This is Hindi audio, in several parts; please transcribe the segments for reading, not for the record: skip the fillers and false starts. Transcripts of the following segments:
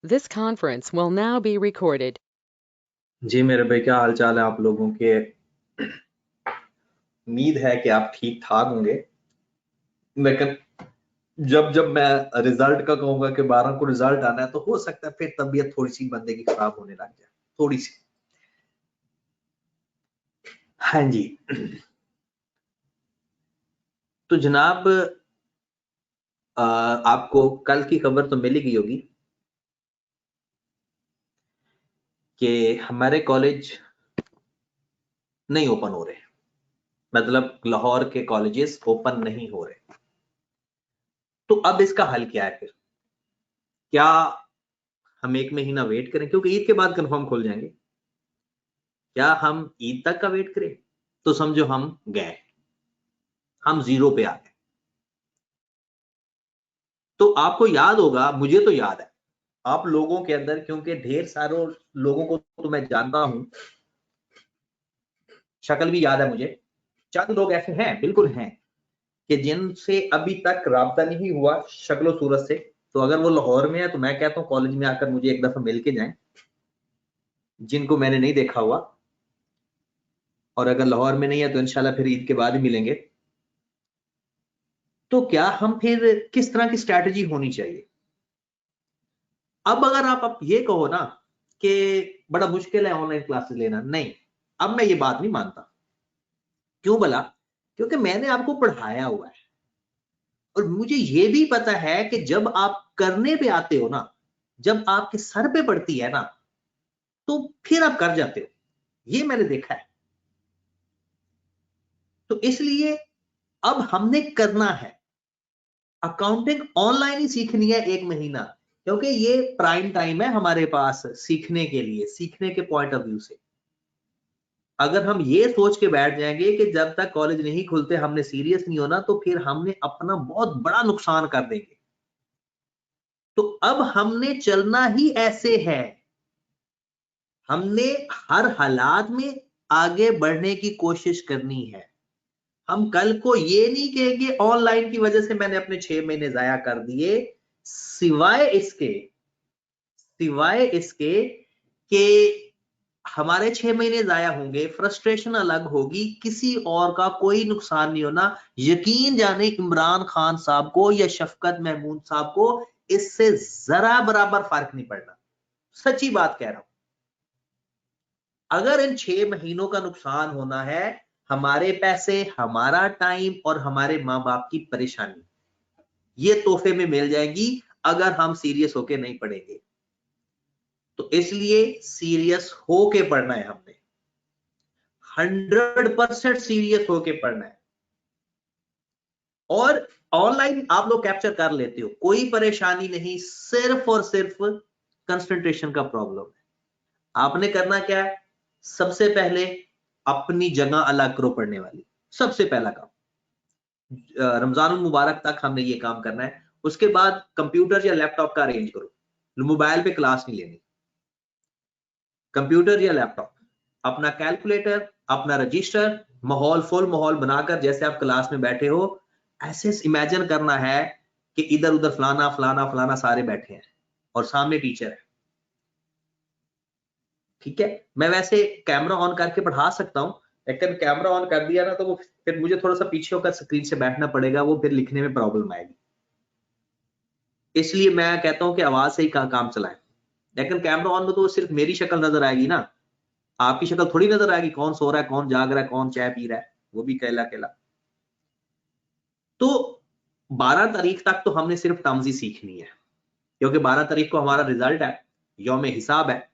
This conference will now be recorded. जी मेरे भाई, क्या हाल चाल है आप लोगों के। उम्मीद है कि आप ठीक ठाक होंगे। लेकिन जब जब मैं रिजल्ट का कहूंगा कि 12 को रिजल्ट आना है, तो हो सकता है फिर तबीयत थोड़ी सी बंदे की खराब होने लग जाए, थोड़ी सी। हाँ जी। तो जनाब, आपको कल की खबर तो मिल ही गई होगी कि हमारे कॉलेज नहीं ओपन हो रहे। मतलब लाहौर के कॉलेजेस ओपन नहीं हो रहे। तो अब इसका हल क्या है फिर? क्या हम एक महीना वेट करें, क्योंकि ईद के बाद कंफर्म खुल जाएंगे? क्या हम ईद तक का वेट करें? तो समझो हम गए, हम जीरो पे आ गए। तो आपको याद होगा, मुझे तो याद है, आप लोगों के अंदर, क्योंकि ढेर सारे लोगों को तो मैं जानता हूं, शक्ल भी याद है मुझे। चंद लोग ऐसे हैं, बिल्कुल हैं, कि जिनसे अभी तक राब्ता नहीं हुआ शक्लो सूरत से। तो अगर वो लाहौर में है तो मैं कहता हूं कॉलेज में आकर मुझे एक दफा मिल के जाएं, जिनको मैंने नहीं देखा हुआ। और अगर लाहौर में नहीं है तो इंशाल्लाह फिर ईद के बाद ही मिलेंगे। तो क्या हम फिर किस तरह की स्ट्रैटेजी होनी चाहिए? अब अगर आप ये कहो ना कि बड़ा मुश्किल है ऑनलाइन क्लासेस लेना, नहीं, अब मैं ये बात नहीं मानता। क्यों भला? क्योंकि मैंने आपको पढ़ाया हुआ है, और मुझे ये भी पता है कि जब आप करने पे आते हो ना, जब आपके सर पे पड़ती है ना, तो फिर आप कर जाते हो। ये मैंने देखा है। तो इसलिए अब हमने करना है, अकाउंटिंग ऑनलाइन ही सीखनी है एक महीना, क्योंकि ये प्राइम टाइम है हमारे पास सीखने के लिए, सीखने के पॉइंट ऑफ व्यू से। अगर हम ये सोच के बैठ जाएंगे कि जब तक कॉलेज नहीं खुलते हमने सीरियस नहीं होना, तो फिर हमने अपना बहुत बड़ा नुकसान कर देंगे। तो अब हमने चलना ही ऐसे है, हमने हर हालात में आगे बढ़ने की कोशिश करनी है। हम कल को ये नहीं कहेंगे ऑनलाइन की वजह से मैंने अपने 6 महीने जाया कर दिए। सिवाय इसके, सिवाय इसके कि हमारे 6 महीने जाया होंगे, फ्रस्ट्रेशन अलग होगी, किसी और का कोई नुकसान नहीं होना। यकीन जाने इमरान खान साहब को या शफकत महमूद साहब को इससे जरा बराबर फर्क नहीं पड़ना। सच्ची बात कह रहा हूं। अगर इन 6 महीनों का नुकसान होना है, हमारे पैसे, हमारा टाइम और हमारे मां बाप की परेशानी, ये तोहफे में मिल जाएगी अगर हम सीरियस होके नहीं पढ़ेंगे। तो इसलिए सीरियस होके पढ़ना है हमने, 100% सीरियस होके पढ़ना है। और ऑनलाइन आप लोग कैप्चर कर लेते हो, कोई परेशानी नहीं, सिर्फ और सिर्फ कंसंट्रेशन का प्रॉब्लम है। आपने करना क्या है? सबसे पहले अपनी जगह अलग करो पढ़ने वाली, सबसे पहला काम। रमजान मुबारक तक हमने ये काम करना है। उसके बाद कंप्यूटर या लैपटॉप का अरेंज करो। मोबाइल पे क्लास नहीं लेनी, कंप्यूटर या लैपटॉप, अपना कैलकुलेटर, अपना रजिस्टर, माहौल, फुल माहौल बनाकर जैसे आप क्लास में बैठे हो, ऐसे इमेजिन करना है कि इधर उधर फलाना फलाना फलाना सारे बैठे हैं और सामने टीचर है। ठीक है, मैं वैसे कैमरा ऑन करके पढ़ा सकता हूं, लेकिन कैमरा ऑन कर दिया ना तो वो फिर मुझे थोड़ा सा पीछे होकर स्क्रीन से बैठना पड़ेगा, वो फिर लिखने में प्रॉब्लम आएगी। इसलिए मैं कहता हूं कि आवाज से ही काम चलाएं। लेकिन कैमरा ऑन में तो सिर्फ मेरी शक्ल नजर आएगी ना, आपकी शक्ल थोड़ी नजर आएगी, कौन सो रहा है, कौन जाग रहा है, कौन चाय पी रहा है, वो भी अकेला अकेला। तो 12 तारीख तक तो हमने सिर्फ टर्म्स ही सीखनी है, क्योंकि 12 तारीख को हमारा रिजल्ट है, यौम हिसाब है।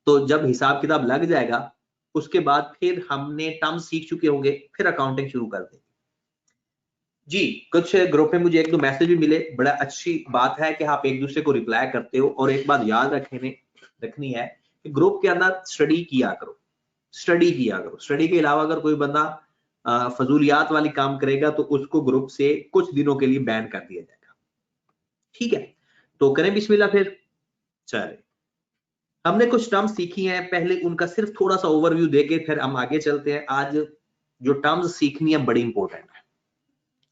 तो जब हिसाब किताब लग जाएगा, उसके बाद फिर हमने टर्म्स सीख चुके होंगे, फिर अकाउंटिंग शुरू कर देंगे। जी, कुछ ग्रुप में मुझे एक दो मैसेज भी मिले, बड़ा अच्छी बात है कि आप एक दूसरे को रिप्लाई करते हो। और एक बात याद रखनी है कि ग्रुप के अंदर स्टडी किया करो, स्टडी किया करो। स्टडी के अलावा अगर कोई बंदा फजूलियात वाली काम करेगा तो उसको ग्रुप से कुछ दिनों के लिए बैन कर दिया जाएगा। ठीक है, तो करें बिस्मिल्लाह फिर। चले, हमने कुछ टर्म्स सीखी हैं, पहले उनका सिर्फ थोड़ा सा ओवरव्यू देके फिर हम आगे चलते हैं। आज जो टर्म्स सीखनी है बड़ी इंपॉर्टेंट है,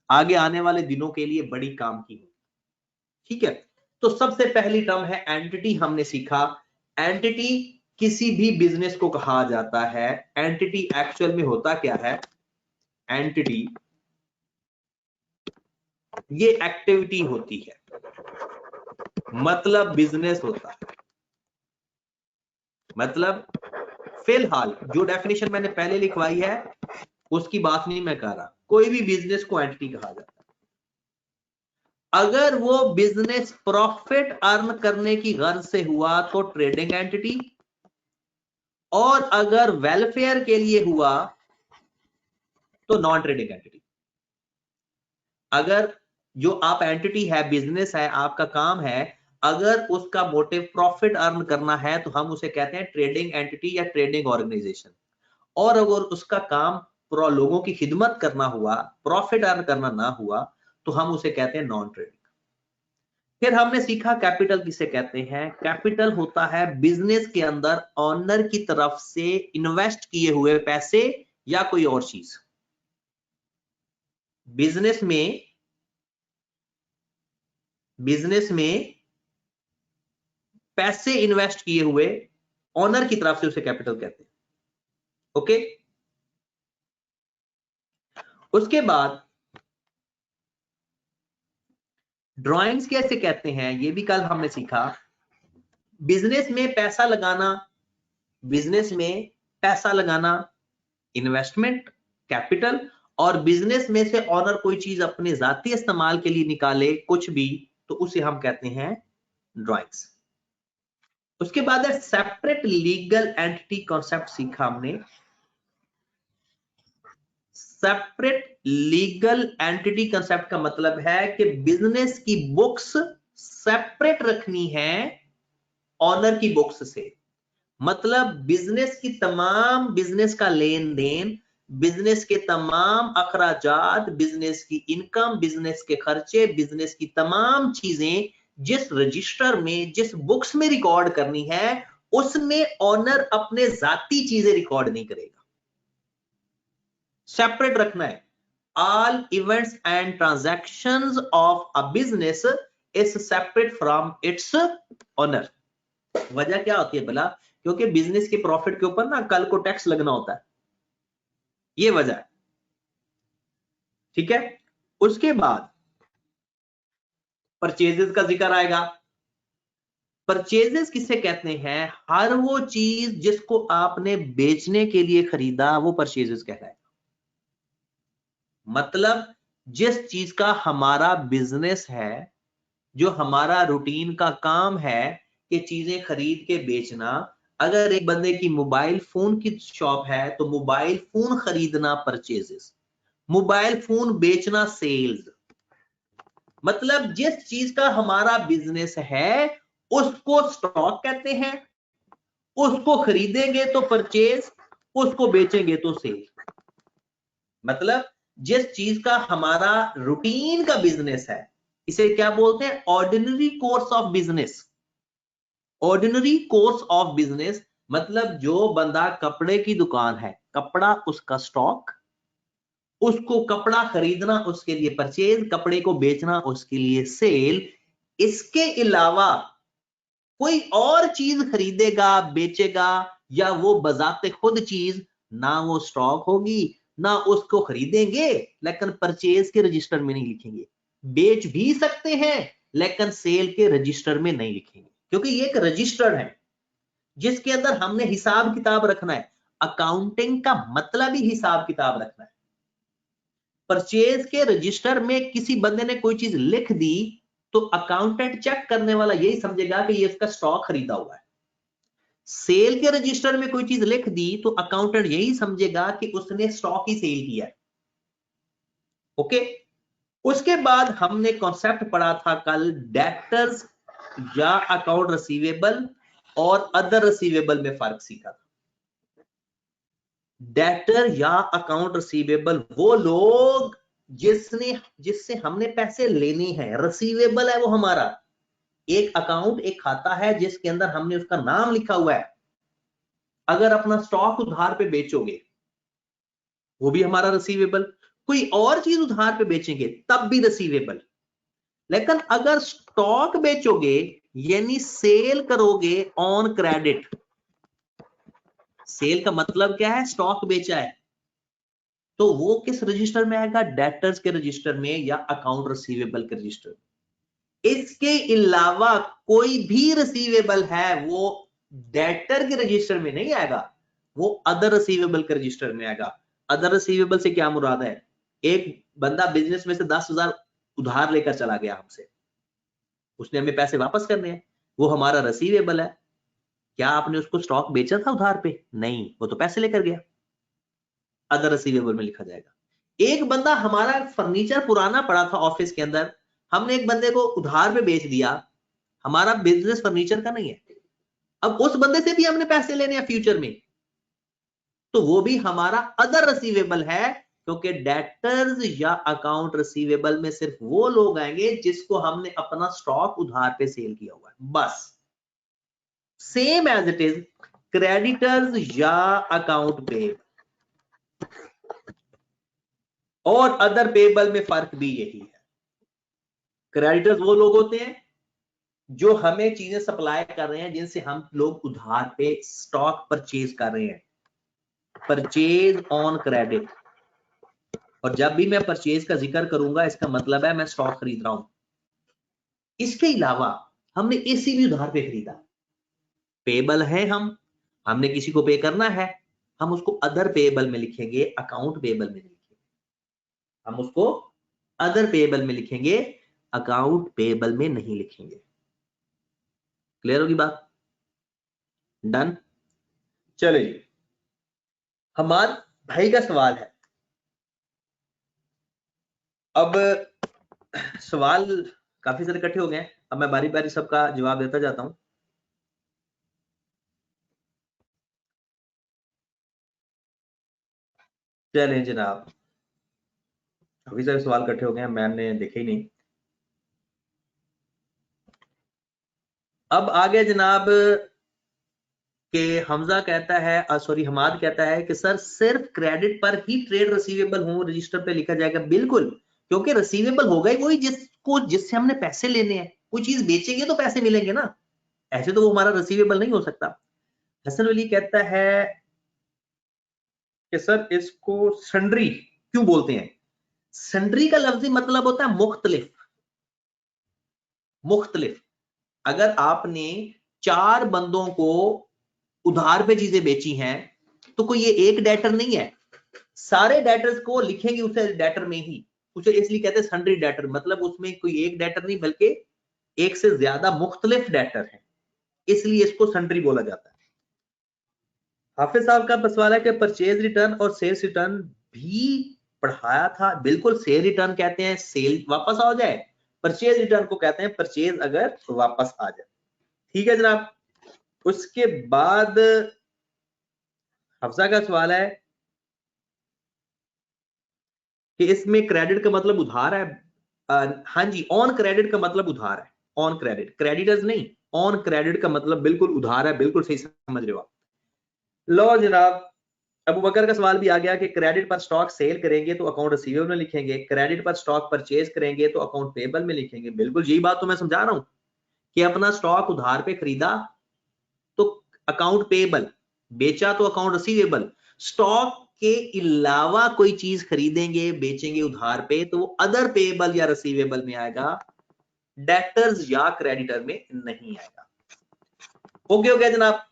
आगे आने वाले दिनों के लिए बड़ी काम की है। ठीक है, तो सबसे पहली टर्म है एंटिटी, हमने सीखा एंटिटी किसी भी बिजनेस को कहा जाता है। एंटिटी एक्चुअल में होता क्या है? एंटिटी ये एक्टिविटी होती है, मतलब बिजनेस होता है। मतलब फिलहाल जो डेफिनेशन मैंने पहले लिखवाई है उसकी बात नहीं मैं कर रहा, कोई भी बिजनेस को एंटिटी कहा जाता है। अगर वो बिजनेस प्रॉफिट अर्न करने की गर्ज से हुआ तो ट्रेडिंग एंटिटी, और अगर वेलफेयर के लिए हुआ तो नॉन ट्रेडिंग एंटिटी। अगर जो आप एंटिटी है, बिजनेस है, आपका काम है, अगर उसका मोटिव प्रॉफिट अर्न करना है तो हम उसे कहते हैं ट्रेडिंग एंटिटी या ट्रेडिंग ऑर्गेनाइजेशन। और अगर उसका काम लोगों की खिदमत करना हुआ, प्रॉफिट अर्न करना ना हुआ, तो हम उसे कहते हैं नॉन ट्रेडिंग। फिर हमने सीखा कैपिटल किसे कहते हैं। कैपिटल होता है बिजनेस के अंदर ऑनर की तरफ से इन्वेस्ट किए हुए पैसे या कोई और चीज। बिजनेस में पैसे इन्वेस्ट किए हुए ऑनर की तरफ से उसे कैपिटल कहते हैं। ओके, उसके बाद ड्राइंग्स कैसे कहते हैं ये भी कल हमने सीखा। बिजनेस में पैसा लगाना इन्वेस्टमेंट कैपिटल, और बिजनेस में से ऑनर कोई चीज अपने जाती इस्तेमाल के लिए निकाले कुछ भी, तो उसे हम कहते हैं ड्राइंग्स। उसके बाद है सेपरेट लीगल एंटिटी कॉन्सेप्ट सीखा हमने। सेपरेट लीगल एंटिटी कंसेप्ट का मतलब है कि बिजनेस की बुक्स सेपरेट रखनी है ऑनर की बुक्स से। मतलब बिजनेस की तमाम बिजनेस का लेन देन, बिजनेस के तमाम अखराजात, बिजनेस की इनकम, बिजनेस के खर्चे, बिजनेस की तमाम चीजें जिस रजिस्टर में, जिस बुक्स में रिकॉर्ड करनी है, उसमें ऑनर अपने जाती चीजें रिकॉर्ड नहीं करेगा, सेपरेट रखना है। All events and transactions of a business is separate from its owner. वजह क्या होती है भला? क्योंकि बिजनेस के प्रॉफिट के ऊपर ना कल को टैक्स लगना होता है, ये वजह है। ठीक है, उसके बाद परचेजेस का जिक्र आएगा। परचेजेस किसे कहते हैं? हर वो चीज जिसको आपने बेचने के लिए खरीदा वो परचेजेस कहलाएगा। मतलब जिस चीज का हमारा बिजनेस है, जो हमारा रूटीन का काम है कि चीजें खरीद के बेचना। अगर एक बंदे की मोबाइल फोन की शॉप है तो मोबाइल फोन खरीदना परचेजेस, मोबाइल फोन बेचना सेल्स। मतलब जिस चीज का हमारा बिजनेस है उसको स्टॉक कहते हैं, उसको खरीदेंगे तो परचेज, उसको बेचेंगे तो सेल। मतलब जिस चीज का हमारा रूटीन का बिजनेस है इसे क्या बोलते हैं? Ordinary course of business. Ordinary course of business मतलब जो बंदा कपड़े की दुकान है, कपड़ा उसका स्टॉक, उसको कपड़ा खरीदना उसके लिए परचेज, कपड़े को बेचना उसके लिए सेल। इसके अलावा कोई और चीज खरीदेगा, बेचेगा, या वो बजाते खुद चीज, ना वो स्टॉक होगी, ना उसको खरीदेंगे लेकिन परचेज के रजिस्टर में नहीं लिखेंगे। बेच भी सकते हैं लेकिन सेल के रजिस्टर में नहीं लिखेंगे, क्योंकि ये एक रजिस्टर है जिसके अंदर हमने हिसाब किताब रखना है। अकाउंटिंग का मतलब ही हिसाब किताब रखना है। परचेज के रजिस्टर में किसी बंदे ने कोई चीज लिख दी तो अकाउंटेंट चेक करने वाला यही समझेगा कि ये इसका स्टॉक खरीदा हुआ है। सेल के रजिस्टर में कोई चीज लिख दी तो अकाउंटेंट यही समझेगा कि उसने स्टॉक ही सेल किया है। ओके, उसके बाद हमने कॉन्सेप्ट पढ़ा था कल डेटर्स या अकाउंट रिसीवेबल और अदर रिसीवेबल में फर्क सीखा था। डेटर या अकाउंट रिसीवेबल वो लोग जिससे हमने पैसे लेने हैं, रिसीवेबल है वो हमारा एक अकाउंट, एक खाता है जिसके अंदर हमने उसका नाम लिखा हुआ है। अगर अपना स्टॉक उधार पे बेचोगे वो भी हमारा रिसीवेबल, कोई और चीज उधार पे बेचेंगे तब भी रिसीवेबल। लेकिन अगर स्टॉक बेचोगे यानी सेल करोगे ऑन क्रेडिट, सेल का मतलब क्या है, स्टॉक बेचा है, तो वो किस रजिस्टर में आएगा, डेटर्स के रजिस्टर में या अकाउंट रिसीवेबल के रजिस्टर में। इसके अलावा कोई भी रिसीवेबल है वो डेटर के रजिस्टर में नहीं आएगा, वो अदर रिसीवेबल के रजिस्टर में आएगा। अदर रिसीवेबल से क्या मुराद है, एक बंदा बिजनेस में से 10,000 उधार लेकर चला गया हमसे, उसने हमें पैसे वापस करने हैं, वो हमारा रिसीवेबल है। क्या आपने उसको स्टॉक बेचा था उधार पे, नहीं, वो तो पैसे लेकर गया, अदर रिसीवेबल में लिखा जाएगा। एक बंदा, हमारा फर्नीचर पुराना पड़ा था ऑफिस के अंदर, हमने एक बंदे को उधार पे बेच दिया, हमारा बिजनेस फर्नीचर का नहीं है, अब उस बंदे से भी हमने पैसे लेने हैं फ्यूचर में, तो वो भी हमारा अदर रिसीवेबल है, क्योंकि डेटर्स या अकाउंट रिसीवेबल में सिर्फ वो लोग आएंगे जिसको हमने अपना स्टॉक उधार पे सेल किया हुआ है, बस। Same as it is creditors या अकाउंट पे और अदर पेबल में फर्क भी यही है। क्रेडिटर्स वो लोग होते हैं जो हमें चीजें सप्लाई कर रहे हैं, जिनसे हम लोग उधार पे स्टॉक परचेज कर रहे हैं, परचेज ऑन क्रेडिट। और जब भी मैं परचेज का जिक्र करूंगा, इसका मतलब है मैं स्टॉक खरीद रहा हूं। इसके अलावा हमने एसी भी उधार पे खरीदा, पेबल है, हमने किसी को पे करना है, हम उसको अदर पेबल में लिखेंगे, अकाउंट पेबल में लिखेंगे, हम उसको अदर पेबल में लिखेंगे, अकाउंट पेबल में नहीं लिखेंगे। क्लियर होगी बात, डन। चलो जी, हमारे भाई का सवाल है, अब सवाल काफी सारे इकट्ठे हो गए हैं, अब मैं बारी बारी सबका जवाब देता जाता हूं। चलें जनाब, काफी सारे सवाल इकट्ठे हो गए हैं, मैंने देखे ही नहीं। अब आगे जनाब कि हमजा कहता है, सॉरी हमाद कहता है कि सर सिर्फ क्रेडिट पर ही ट्रेड रिसीवेबल हो रजिस्टर पे लिखा जाएगा। बिल्कुल, क्योंकि रिसीवेबल होगा ही वही जिससे हमने पैसे लेने हैं, कोई चीज बेचेंगे तो पैसे मिलेंगे ना, ऐसे तो वो हमारा रिसीवेबल नहीं हो सकता। हसन अली कहता है कि सर इसको सन्ड्री क्यों बोलते हैं। सन्ड्री का लफ्जी मतलब होता है मुख्तलिफ, मुख्तलिफ। अगर आपने 4 बंदों को उधार पे चीजें बेची हैं, तो कोई ये एक डेटर नहीं है, सारे डेटर्स को लिखेंगे उसे डेटर में ही, उसे इसलिए कहते हैं सन्ड्री डेटर, मतलब उसमें कोई एक डेटर नहीं बल्कि एक से ज्यादा मुख्तलिफ डेटर है, इसलिए इसको सन्ड्री बोला जाता है। हाफिज साहब का सवाल है कि परचेज रिटर्न और सेल्स रिटर्न भी पढ़ाया था। बिल्कुल, सेल रिटर्न कहते हैं सेल वापस आ जाए, परचेज रिटर्न को कहते हैं परचेज अगर वापस आ जाए। ठीक है जनाब। उसके बाद हफ्सा का सवाल है कि इसमें क्रेडिट का मतलब उधार है। हाँ जी, ऑन क्रेडिट का मतलब उधार है, ऑन क्रेडिट, क्रेडिटर्स नहीं, ऑन क्रेडिट का मतलब बिल्कुल उधार है, बिल्कुल सही समझ रहे हो आप। लो जनाब, अबू बकर का सवाल भी आ गया कि क्रेडिट पर स्टॉक सेल करेंगे तो अकाउंट रिसीवेबल में लिखेंगे, क्रेडिट पर स्टॉक परचेज करेंगे तो अकाउंट पेबल में लिखेंगे। बिल्कुल यही बात तो मैं समझा रहा हूं कि अपना स्टॉक उधार पे खरीदा तो अकाउंट पेबल, बेचा तो अकाउंट रिसीवेबल, स्टॉक के अलावा कोई चीज खरीदेंगे बेचेंगे उधार पे तो वो अदर पेबल या रिसीवेबल में आएगा, डेटर्स या क्रेडिटर में नहीं आएगा। ओके हो गया जनाब।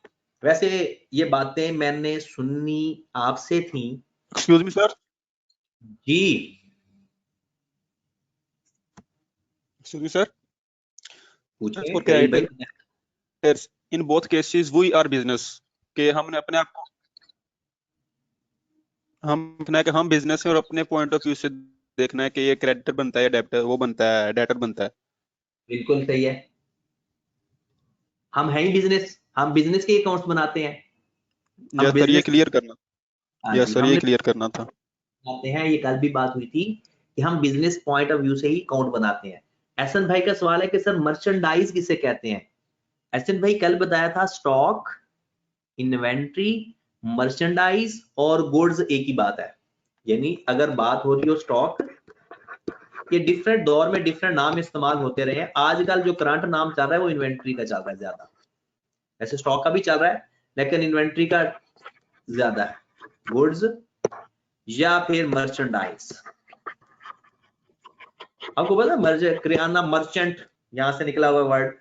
वैसे ये बातें मैंने सुननी आपसे थी। Excuse me sir. जी एक्सक्यूज मी सर। पूछिए in both cases we are business, के हमने अपने आप को हम बिजनेस है और अपने पॉइंट ऑफ व्यू से देखना है कि ये क्रेडिटर बनता है या डेबिटर वो बनता है डेटर बनता है। बिल्कुल सही है, हम हैं ही बिजनेस, हम बिजनेस के अकाउंट्स बनाते हैं। हम सर ये क्लियर करना, हाँ यस जी, सर ये क्लियर करना था। बनाते हैं, ये कल भी बात हुई थी कि हम बिजनेस पॉइंट ऑफ व्यू से ही अकाउंट बनाते हैं। एहसन भाई का सवाल है कि सर मर्चेंडाइज किसे कहते हैं। एहसन भाई कल बताया था स्टॉक, इन्वेंट्री, मर्चेंडाइज और गुड्स एक ही बात है, यानी अगर बात हो रही हो स्टॉक ये डिफरेंट दौर में डिफरेंट नाम इस्तेमाल होते रहे हैं। आजकल जो करंट नाम चल रहा है वो इन्वेंट्री का चल रहा है ज्यादा, ऐसे स्टॉक का भी चल रहा है लेकिन इन्वेंट्री का ज्यादा है। गुड्स या फिर मर्चेंडाइज, आपको पता है किराना मर्चेंट यहां से निकला हुआ वर्ड,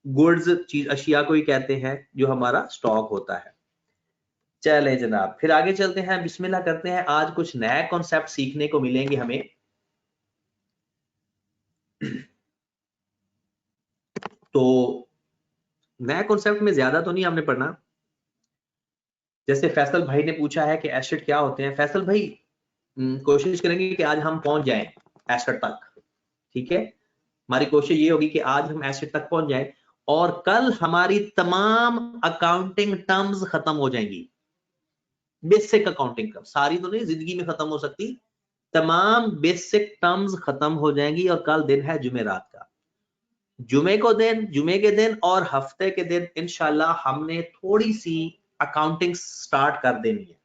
गुड्स चीज अशिया को ही कहते हैं जो हमारा स्टॉक होता है। चले जनाब फिर आगे चलते हैं, बिस्मिल्लाह करते हैं। आज कुछ नए कॉन्सेप्ट सीखने को मिलेंगे हमें। तो नए कॉन्सेप्ट में ज्यादा तो नहीं हमने पढ़ना। जैसे फैसल भाई ने पूछा है कि एसेट क्या होते हैं। फैसल भाई कोशिश करेंगे कि आज हम पहुंच जाएं एसेट तक, ठीक है। हमारी कोशिश ये होगी कि आज हम एसेट तक पहुंच जाएं और कल हमारी तमाम अकाउंटिंग टर्म्स खत्म हो जाएंगी। बेसिक अकाउंटिंग टर्म्स सारी तो नहीं जिंदगी में खत्म हो सकती, तमाम बेसिक टर्म्स खत्म हो जाएंगी। और कल दिन है जुमेरात का, जुमे के दिन और हफ्ते के दिन इंशाल्लाह हमने थोड़ी सी अकाउंटिंग स्टार्ट कर देनी है,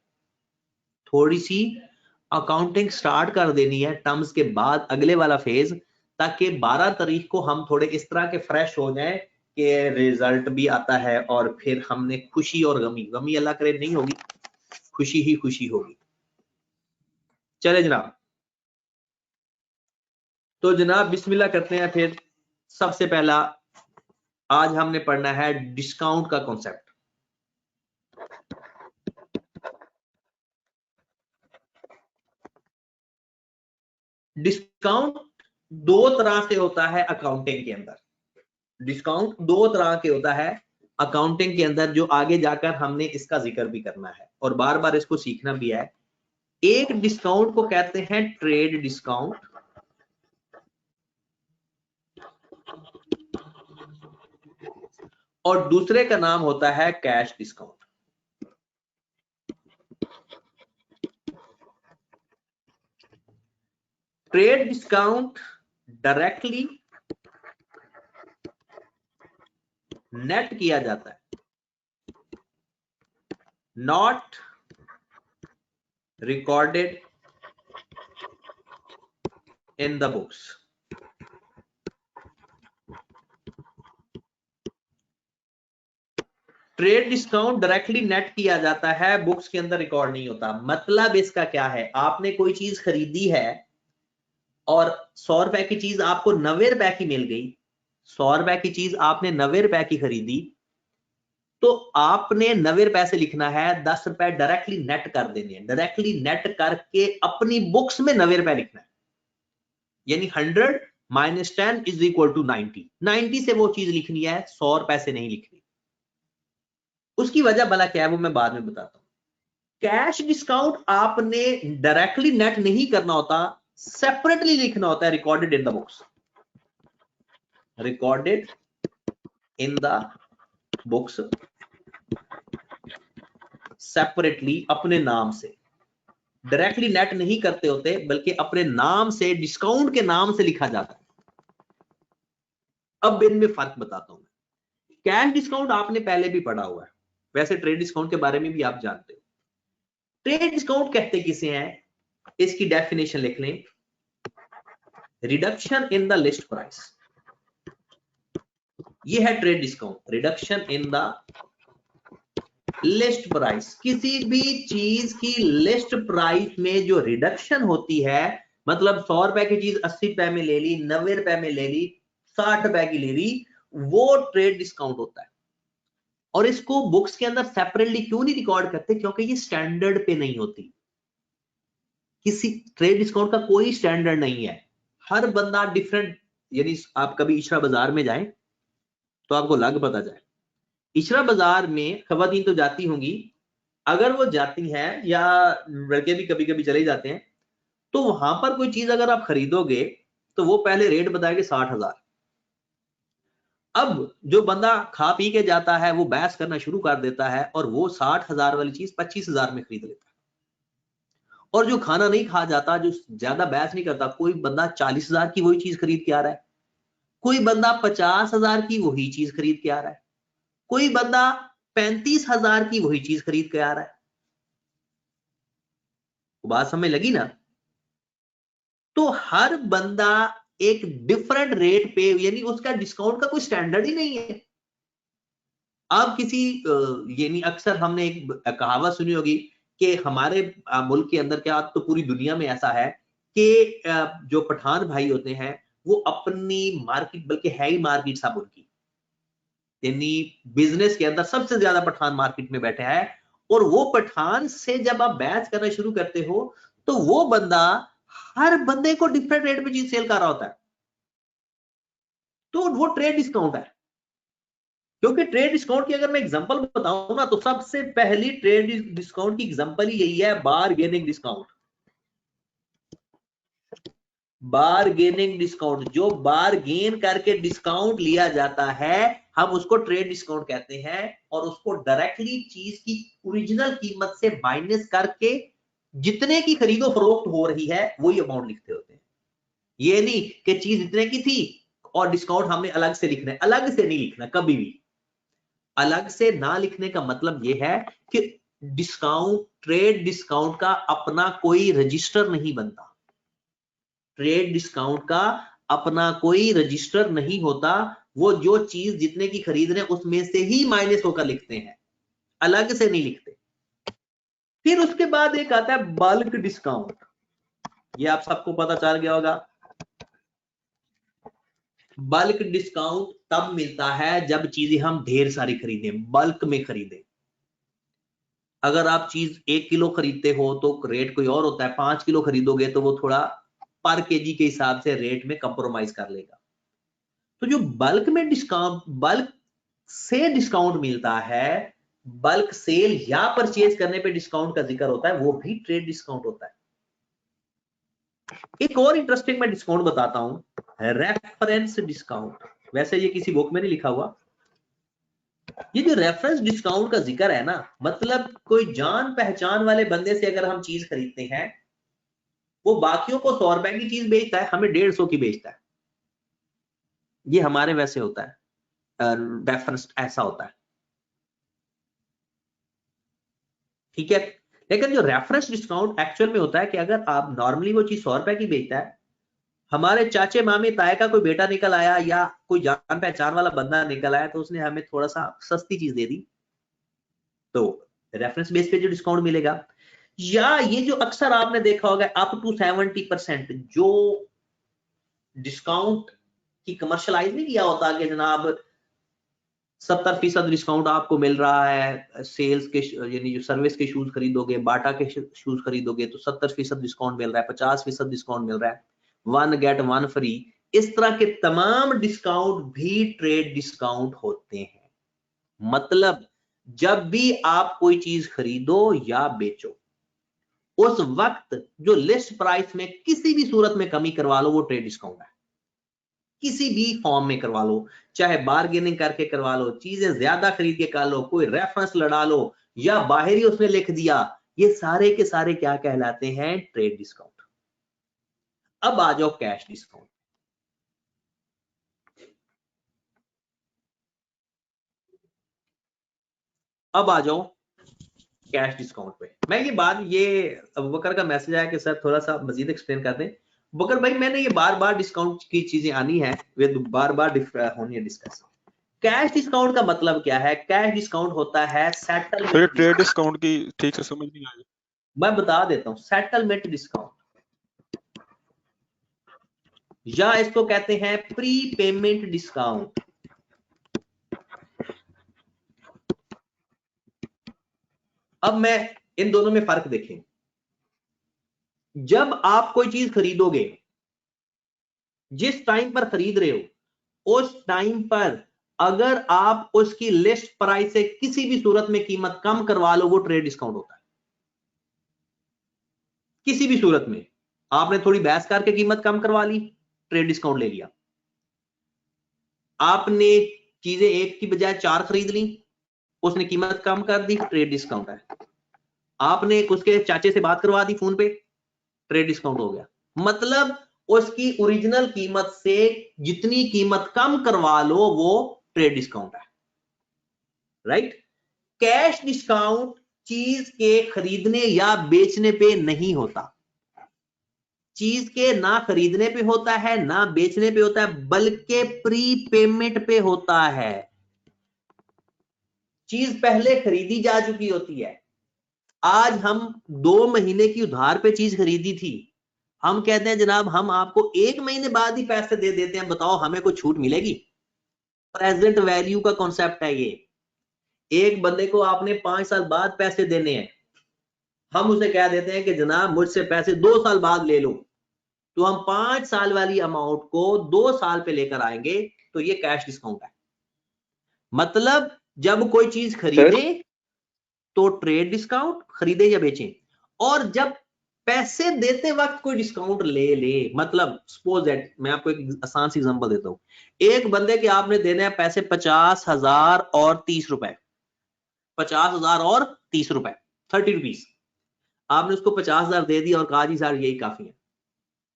थोड़ी सी अकाउंटिंग स्टार्ट कर देनी है टर्म्स के बाद अगले वाला फेज, ताकि 12 तारीख को हम थोड़े इस तरह के फ्रेश हो जाएं कि रिजल्ट भी आता है और फिर हमने खुशी और गमी अल्लाह करे नहीं होगी, खुशी ही खुशी होगी। चले जनाब, तो जनाब बिस्मिल्लाह करते हैं। फिर सबसे पहला आज हमने पढ़ना है डिस्काउंट का कॉन्सेप्ट। डिस्काउंट दो तरह से होता है अकाउंटिंग के अंदर, डिस्काउंट दो तरह के होता है अकाउंटिंग के अंदर, जो आगे जाकर हमने इसका जिक्र भी करना है और बार बार इसको सीखना भी है। एक डिस्काउंट को कहते हैं ट्रेड डिस्काउंट, और दूसरे का नाम होता है cash discount. Trade discount directly net किया जाता है, not recorded in the books. Trade discount directly net किया जाता है, बुक्स के अंदर रिकॉर्ड नहीं होता। मतलब इसका क्या है, आपने कोई चीज खरीदी है और 100 रुपए की चीज आपको 90 रुपए की मिल गई, 100 रुपए की चीज आपने 90 रुपए की खरीदी, तो आपने 90 रुपए से लिखना है, 10 रुपए डायरेक्टली नेट कर देने हैं। डायरेक्टली नेट करके अपनी बुक्स में 90 रुपए लिखना है, यानी 100 - 10 = 90। 90 से वो चीज लिखनी है, 100 रुपए से नहीं लिखनी। उसकी वजह भला क्या है वो मैं बाद में बताता हूं। कैश डिस्काउंट आपने डायरेक्टली नेट नहीं करना होता, सेपरेटली लिखना होता है, recorded in the books, recorded in the books separately, अपने नाम से। डायरेक्टली नेट नहीं करते होते बल्कि अपने नाम से, डिस्काउंट के नाम से लिखा जाता है। अब इनमें फर्क बताता हूं मैं। कैश डिस्काउंट आपने पहले भी पढ़ा हुआ है, वैसे ट्रेड डिस्काउंट के बारे में भी आप जानते हो। ट्रेड डिस्काउंट कहते किसे हैं, इसकी डेफिनेशन लिख लें, reduction in the list price. ये है trade discount, reduction in the list price. किसी भी चीज की लिस्ट प्राइस में जो रिडक्शन होती है, मतलब 100 रुपए की चीज 80 रुपए में ले ली, 90 रुपए में ले ली, 60 रुपए की ले ली, वो ट्रेड डिस्काउंट होता है। और इसको बुक्स के अंदर सेपरेटली क्यों नहीं रिकॉर्ड करते, क्योंकि ये स्टैंडर्ड पे नहीं होती। किसी ट्रेड डिस्काउंट का कोई स्टैंडर्ड नहीं है, हर बंदा डिफरेंट। यानी आप कभी इशरा बाजार में जाएं तो आपको लग पता जाए, इशरा बाजार में खवातीन तो जाती होंगी, अगर वो जाती हैं या लड़के भी कभी कभी चले जाते हैं, तो वहां पर कोई चीज अगर आप खरीदोगे तो वो पहले रेट बताएंगे 60,000। अब जो बंदा खा पी के जाता है वो बहस करना शुरू कर देता है और वो 60,000 वाली चीज 25,000 में खरीद लेता है। और जो खाना नहीं खा जाता, जो ज्यादा बहस नहीं करता, कोई बंदा 40,000 की वही चीज खरीद के आ रहा है, कोई बंदा 50,000 की वही चीज खरीद के आ रहा है, कोई बंदा 35,000 की वही चीज खरीद के आ रहा है। बात समझ लगी ना। तो हर बंदा एक डिफरेंट रेट पे, यानी उसका डिस्काउंट का कोई स्टैंडर्ड ही नहीं है। अब किसी यानी अक्सर हमने एक कहावत सुनी होगी कि हमारे मुल्क के अंदर, क्या तो पूरी दुनिया में ऐसा है कि जो पठान भाई होते हैं वो अपनी मार्केट, बल्कि है ही मार्केट सब उनकी, यानी बिजनेस के अंदर सबसे ज्यादा पठान मार्केट में बैठे हैं, और वो पठान से जब आप बैच करना शुरू करते हो तो वो बंदा हर बंदे को डिफरेंट रेट में चीज सेल कर रहा होता है, तो वो ट्रेड डिस्काउंट है। क्योंकि ट्रेड डिस्काउंट की अगर मैं एग्जांपल बताऊं ना, तो सबसे पहली ट्रेड डिस्काउंट की एग्जांपल ही यही है, बारगेनिंग डिस्काउंट। बारगेनिंग डिस्काउंट, जो बारगेन करके डिस्काउंट लिया जाता है, हम उसको ट्रेड डिस्काउंट कहते हैं, और उसको डायरेक्टली चीज की ओरिजिनल कीमत से माइनस करके जितने की खरीदो फरोख्त हो रही है वही अमाउंट लिखते होते हैं। ये नहीं कि चीज इतने की थी और डिस्काउंट हमने अलग से लिखना है, अलग से नहीं लिखना कभी भी। अलग से ना लिखने का मतलब यह है कि डिस्काउंट, ट्रेड डिस्काउंट का अपना कोई रजिस्टर नहीं बनता। ट्रेड डिस्काउंट का अपना कोई रजिस्टर नहीं होता, वो जो चीज जितने की खरीद रहे हैं उसमें से ही माइनस होकर लिखते हैं, अलग से नहीं लिखते। फिर उसके बाद एक आता है बल्क डिस्काउंट। ये आप सबको पता चल गया होगा। बल्क डिस्काउंट तब मिलता है जब चीजें हम ढेर सारी खरीदें, बल्क में खरीदें। अगर आप चीज 1 किलो खरीदते हो तो रेट कोई और होता है, 5 किलो खरीदोगे तो वो थोड़ा पर केजी के हिसाब से रेट में कंप्रोमाइज कर लेगा। तो जो बल्क में डिस्काउंट, बल्क से डिस्काउंट मिलता है, बल्क सेल या परचेज करने पे डिस्काउंट का जिक्र होता है, वो भी ट्रेड डिस्काउंट होता है। एक और इंटरेस्टिंग मैं डिस्काउंट बताता हूं, रेफरेंस डिस्काउंट। वैसे ये किसी बुक में नहीं लिखा हुआ। ये जो रेफरेंस डिस्काउंट का जिक्र है ना, मतलब कोई जान पहचान वाले बंदे से अगर हम चीज खरीदते हैं, वो बाकियों को 100 रुपए की चीज बेचता है, हमें 150 की बेचता है। ये हमारे वैसे होता है, रेफरेंस ऐसा होता है, ठीक है। लेकिन जो रेफरेंस डिस्काउंट एक्चुअल में होता है कि अगर आप नॉर्मली वो चीज 100 रुपए की बेचता है, हमारे चाचे मामे ताए का कोई बेटा निकल आया या कोई जान पहचान वाला बंदा निकल आया, तो उसने हमें थोड़ा सा सस्ती चीज दे दी, तो रेफरेंस बेस पे जो डिस्काउंट मिलेगा। या ये जो अक्सर आपने देखा होगा अप टू 70%, जो डिस्काउंट की कमर्शलाइज नहीं किया होता कि जनाब 70% डिस्काउंट आपको मिल रहा है सेल्स के, यानी जो सर्विस के शूज खरीदोगे, बाटा के शूज खरीदोगे तो 70% डिस्काउंट मिल रहा है, 50% डिस्काउंट मिल रहा है, 1 गेट 1 फ्री। इस तरह के तमाम डिस्काउंट भी ट्रेड डिस्काउंट होते हैं। मतलब जब भी आप कोई चीज खरीदो या बेचो, उस वक्त जो लिस्ट प्राइस में किसी भी सूरत में कमी करवा लो, वो ट्रेड डिस्काउंट है। किसी भी फॉर्म में करवा लो, चाहे बार्गेनिंग करके करवा लो, चीजें ज्यादा खरीद के कर लो, कोई रेफरेंस लड़ा लो, या बाहर ही उसने लिख दिया, ये सारे के सारे क्या कहलाते हैं? Trade discount. अब आ जाओ कैश डिस्काउंट। अब आ जाओ कैश डिस्काउंट पे। मैं ये बात, ये अबू बकर का मैसेज आया कि सर थोड़ा सा मजीद एक्सप्लेन कर दें। बकर भाई, मैंने ये बार बार डिस्काउंट की चीजें आनी है, वे बार बार होनी है डिस्कस। कैश डिस्काउंट का मतलब क्या है? कैश डिस्काउंट होता है सेटलमेंट। फिर ट्रेड डिस्काउंट की ठीक से समझ नहीं आई। मैं बता देता हूं, सेटलमेंट डिस्काउंट, या इसको कहते हैं प्री पेमेंट डिस्काउंट। अब मैं इन दोनों में फर्क देखें। जब आप कोई चीज खरीदोगे, जिस टाइम पर खरीद रहे हो, उस टाइम पर अगर आप उसकी लिस्ट प्राइस से किसी भी सूरत में कीमत कम करवा लो, वो ट्रेड डिस्काउंट होता है। किसी भी सूरत में आपने थोड़ी बहस करके कीमत कम करवा ली, ट्रेड डिस्काउंट ले लिया। आपने चीजें 1 की बजाय 4 खरीद ली, उसने कीमत कम कर दी, ट्रेड डिस्काउंट है। आपने उसके चाचे से बात करवा दी फोन पे, ट्रेड डिस्काउंट हो गया। मतलब उसकी ओरिजिनल कीमत से जितनी कीमत कम करवा लो, वो ट्रेड डिस्काउंट है, राइट। कैश डिस्काउंट चीज के खरीदने या बेचने पे नहीं होता। चीज के ना खरीदने पे होता है ना बेचने पे होता है, बल्कि प्री पेमेंट पे होता है। चीज पहले खरीदी जा चुकी होती है। आज हम 2 महीने की उधार पे चीज खरीदी थी, हम कहते हैं जनाब हम आपको 1 महीने बाद ही पैसे दे देते हैं, बताओ हमें कोई छूट मिलेगी? प्रेजेंट वैल्यू का कॉन्सेप्ट है ये। एक बंदे को आपने 5 साल बाद पैसे देने हैं, हम उसे कह देते हैं कि जनाब मुझसे पैसे 2 साल बाद ले लो, तो हम 5 साल वाली अमाउंट को 2 साल पे लेकर आएंगे, तो ये कैश डिस्काउंट है। मतलब जब कोई चीज खरीदे तो ट्रेड डिस्काउंट, खरीदे या बेचें, और जब पैसे देते वक्त कोई डिस्काउंट ले, मतलब सपोज दैट, मैं आपको एक आसान सी एग्जांपल देता हूं, एक बंदे के आपने देने हैं पैसे 50,000 और 30 रुपए, 50,000 और 30 रुपए, 30 रुपीज, आपने उसको 50,000 दे दिया और कहा जी सर यही काफी है,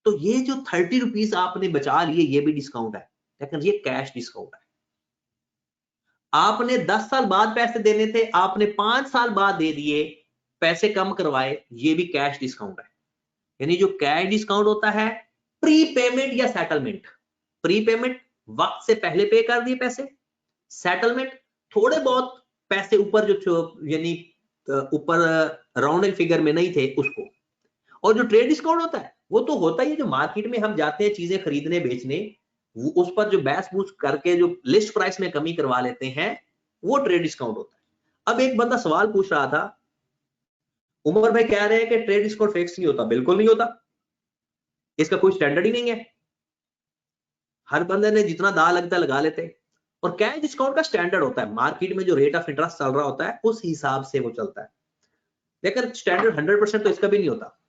तो ये जो 30 रुपीज आपने बचा लिए ये भी डिस्काउंट है, लेकिन ये कैश डिस्काउंट है। आपने 10 साल बाद पैसे देने थे, आपने 5 साल बाद दे दिए, पैसे कम करवाए, ये भी कैश डिस्काउंट है। यानी जो कैश डिस्काउंट होता है प्री पेमेंट या सेटलमेंट, प्री पेमेंट वक्त से पहले पे कर दिए पैसे, सेटलमेंट थोड़े बहुत पैसे ऊपर जो यानी ऊपर राउंड फिगर में नहीं थे उसको, और जो ट्रेड डिस्काउंट होता है वो तो होता ही है, जो मार्केट में हम जाते हैं चीजें खरीदने बेचने, उस पर जो बैस बूस करके जो लिस्ट प्राइस में कमी करवा लेते हैं, वो ट्रेड डिस्काउंट होता है। अब एक बंदा सवाल पूछ रहा था, उमर भाई कह रहे हैं कि ट्रेड डिस्काउंट फिक्स नहीं होता। बिल्कुल नहीं होता, इसका कोई स्टैंडर्ड ही नहीं है, हर बंदे ने जितना दाल लगता है लगा लेते हैं, और कैश डिस्काउंट का स्टैंडर्ड होता है, मार्केट में जो रेट ऑफ इंटरेस्ट चल रहा होता है उस हिसाब से वो चलता है, लेकिन स्टैंडर्ड 100% तो इसका भी नहीं होता।